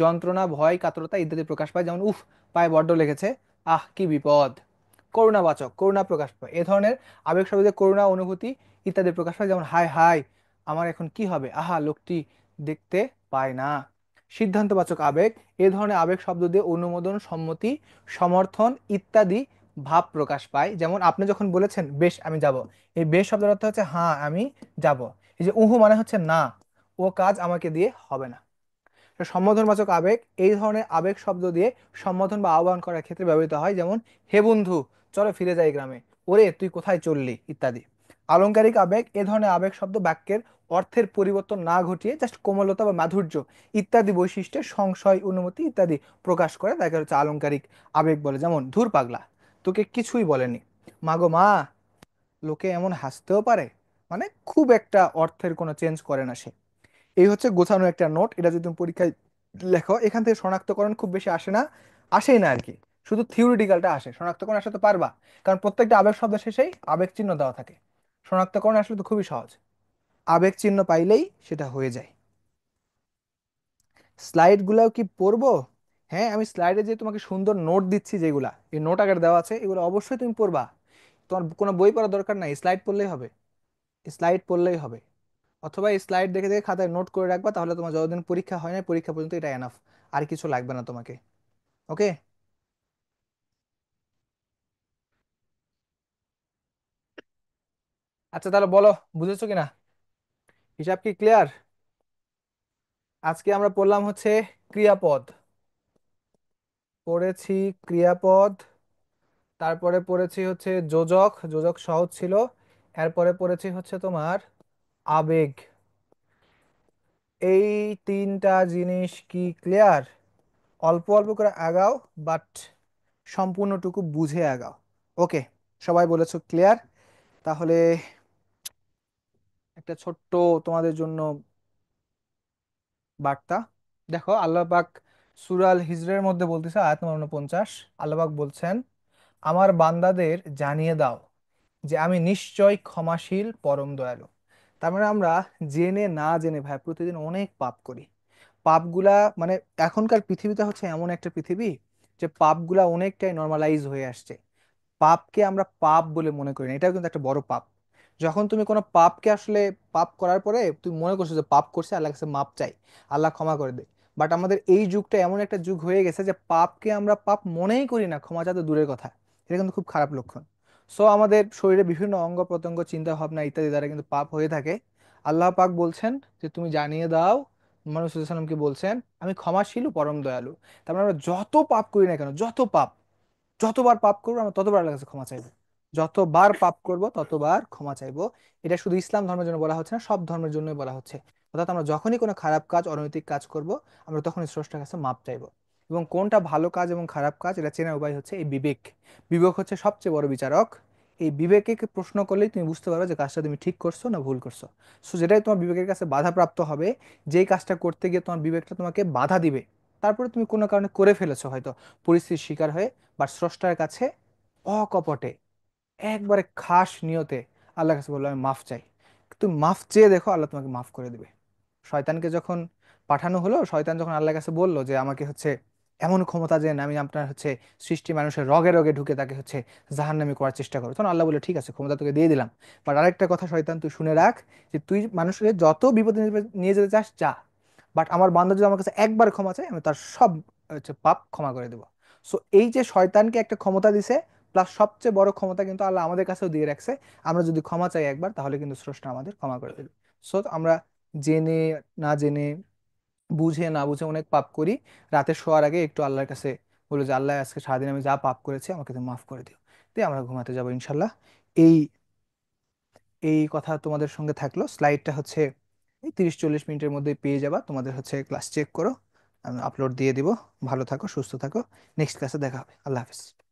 যন্ত্রণা, ভয়, কাতরতা ইত্যাদি প্রকাশ পায়, যেমন উফ পায়ে বড্ড লেগেছে, আহ কি বিপদ। করুণাবাচক, করুণা প্রকাশ পায়, এ ধরনের আবেগ শব্দে করুণা, অনুভূতি ইত্যাদি প্রকাশ পায়, যেমন হায় হায় আমার এখন কি হবে, আহা লোকটি দেখতে পায় না। সিদ্ধান্তবাচক আবেগ, এ ধরনের আবেগ শব্দ দিয়ে অনুমোদন, সম্মতি, সমর্থন ইত্যাদি ভাব প্রকাশ পায়, যেমন আপনি যখন বলেছেন বেশ আমি যাব, এই বেশ শব্দের অর্থ হচ্ছে হ্যাঁ আমি যাব। এই যে উহু মানে হচ্ছে না, ও কাজ আমাকে দিয়ে হবে না। তো সম্বোধনবাচক আবেগ, এই ধরনের আবেগ শব্দ দিয়ে সম্বোধন বা আহ্বান করার ক্ষেত্রে ব্যবহৃত হয়, যেমন হে বন্ধু চলো ফিরে যাই গ্রামে, ওরে তুই কোথায় চললি ইত্যাদি। আলংকারিক আবেগ, এ ধরনের আবেগ শব্দ বাক্যের অর্থের পরিবর্তন না ঘটিয়ে জাস্ট কোমলতা বা মাধুর্য ইত্যাদি বৈশিষ্ট্যে সংশয়, অনুমতি ইত্যাদি প্রকাশ করে, তাকে হচ্ছে আলংকারিক আবেগ বলে। যেমন ধুর পাগলা তোকে কিছুই বলেনি, মাগো মা লোকে এমন হাসতেও পারে, মানে খুব একটা অর্থের কোনো চেঞ্জ করে না সে। এই হচ্ছে গোছানো একটা নোট, এটা যদি তুমি পরীক্ষায় লেখো এখান থেকে শনাক্তকরণ খুব বেশি আসে না, আসেই না আর কি, শুধু থিওরিটিক্যালটা আসে, শনাক্তকরণ আসলে তো পারবা, কারণ প্রত্যেকটা আবেগ শব্দ শেষেই আবেগ চিহ্ন দেওয়া থাকে। শনাক্তকরণ আসলে তো খুবই সহজ, আবেগ চিহ্ন পাইলেই সেটা হয়ে যায়। স্লাইড গুলাও কি পড়বো? হ্যাঁ আমি স্লাইডে যে তোমাকে সুন্দর নোট দিচ্ছি, যেগুলা এই নোট আকারে দেওয়া আছে এগুলো অবশ্যই তুমি পড়বা। তোমার কোনো বই পড়ার দরকার নাই, স্লাইড পড়লেই হবে, স্লাইড পড়লেই হবে। অথবা এই স্লাইড দেখে দেখে খাতায় নোট করে রাখবা, তাহলে তোমার যতদিন পরীক্ষা হয় না পরীক্ষা পর্যন্ত এটা এনাফ, আর কিছু লাগবে না তোমাকে। ওকে। আচ্ছা তাহলে বলো, বুঝেছো কিনা, হিসাব কি ক্লিয়ার? আজকে আমরা পড়লাম হচ্ছে ক্রিয়াপদ, পড়েছি ক্রিয়াপদ, তারপরে পড়েছি হচ্ছে যোজক, যোজক সহজ ছিল, এরপরে পড়েছি হচ্ছে তোমার আবেগ। এই তিনটা জিনিস কি ক্লিয়ার? অল্প অল্প করে আগাও, বাট সম্পূর্ণটুকু বুঝে আগাও। ওকে, সবাই বলেছো ক্লিয়ার? তাহলে একটা ছোট্ট তোমাদের জন্য বার্তা, দেখো আল্লাহ পাক সূরা আল হিজরের মধ্যে বলতেছে, আয়াত নম্বর 49, আল্লাহ পাক বলছেন আমার বান্দাদের জানিয়ে দাও যে আমি নিশ্চয় ক্ষমাশীল পরম দয়ালু। তার মানে আমরা জেনে না জেনে ভাই প্রতিদিন অনেক পাপ করি। পাপগুলা মানে এখনকার পৃথিবীটা হচ্ছে এমন একটা পৃথিবী যে পাপগুলা অনেকটাই নর্মালাইজ হয়ে আসছে। পাপকে আমরা পাপ বলে মনে করি না, এটাও কিন্তু একটা বড় পাপ। যখন তুমি কোনো পাপকে আসলে পাপ করার পরে তুমি মনে করছো যে পাপ করছে, আল্লাহর কাছে মাপ চাই, আল্লাহ ক্ষমা করে দেয়। বাট আমাদের এই যুগটা এমন একটা যুগ হয়ে গেছে যে পাপকে আমরা পাপ মনেই করি না, ক্ষমা চাইতে দূরের কথা। এটা কিন্তু খুব খারাপ লক্ষণ। সো আমাদের শরীরে বিভিন্ন অঙ্গ প্রত্যঙ্গ, চিন্তা ভাবনা ইত্যাদি দ্বারা কিন্তু পাপ হয়ে থাকে। আল্লাহ পাক বলছেন যে তুমি জানিয়ে দাও, মানুষ সাল্লামকে বলছেন আমি ক্ষমাশীল ও পরম দয়ালু। তার মানে আমরা যত পাপ করি না কেন, যত পাপ, যতবার পাপ করবো আমরা ততবার আল্লাহর কাছে ক্ষমা চাইবো, যতবার পাপ করব ততবার ক্ষমা চাইবো। এটা শুধু ইসলাম ধর্মের জন্য বলা হচ্ছে না, সব ধর্মের জন্যই বলা হচ্ছে। অর্থাৎ আমরা যখনই কোনো খারাপ কাজ, অনৈতিক কাজ করব, আমরা তখনই স্রষ্টার কাছে মাপ চাইবো। এবং কোনটা ভালো কাজ এবং খারাপ কাজ এটা চেনার উপায় হচ্ছে এই বিবেক। বিবেক হচ্ছে সবচেয়ে বড় বিচারক। এই বিবেকে প্রশ্ন করলেই তুমি বুঝতে পারবে যে কাজটা তুমি ঠিক করছো না ভুল করছো। সো যেটাই তোমার বিবেকের কাছে বাধাপ্রাপ্ত হবে, যেই কাজটা করতে গিয়ে তোমার বিবেকটা তোমাকে বাধা দিবে, তারপরে তুমি কোনো কারণে করে ফেলেছো হয়তো পরিস্থিতির শিকার হয়ে, বা স্রষ্টার কাছে অকপটে একবারে খাস নিয়তে আল্লাহর কাছে বললো আমি মাফ চাই, তুমি মাফ চেয়ে দেখো আল্লাহ তোমাকে মাফ করে দিবে। শয়তানকে যখন পাঠানো হলো, শয়তান যখন আল্লাহর কাছে বললো যে আমাকে হচ্ছে এমন ক্ষমতা দেন, আমি আপনার হচ্ছে সৃষ্টি মানুষের রগে রগে ঢুকে তাকে হচ্ছে জাহান্নামী করার চেষ্টা করো, তখন আল্লাহ বলে ঠিক আছে ক্ষমতা তোকে দিয়ে দিলাম। বাট আরেকটা কথা শয়তান তুই শুনে রাখ, যে তুই মানুষকে যত বিপদে নিয়ে যেতে চাস যা, বাট আমার বান্দা যদি আমার কাছে একবার ক্ষমা চায় আমি তার সব হচ্ছে পাপ ক্ষমা করে দেবো। সো এই যে শয়তানকে একটা ক্ষমতা দিছে, প্লাস সবচেয়ে বড় ক্ষমতা কিন্তু আল্লাহ আমাদের কাছেও দিয়ে রাখছে, আমরা যদি ক্ষমা চাই একবার তাহলে কিন্তু স্রষ্টা আমাদের ক্ষমা করে দেবে। সো আমরা জেনে না জেনে, বুঝে না বুঝে অনেক পাপ করি। রাতে শোয়ার আগে একটু আল্লাহর কাছে বলে যে আল্লাহ আজকে সারাদিন আমি যা পাপ করেছি আমাকে তুমি মাফ করে দিও, দিয়ে আমরা ঘুমাতে যাবো ইনশাল্লাহ। এই এই কথা তোমাদের সঙ্গে থাকলো। স্লাইডটা হচ্ছে এই 30-40 মিনিটের মধ্যে পেয়ে যাবা, তোমাদের হচ্ছে ক্লাস চেক করো, আমি আপলোড দিয়ে দিব। ভালো থাকো, সুস্থ থাকো, নেক্সট ক্লাসে দেখা হবে। আল্লাহ হাফিজ।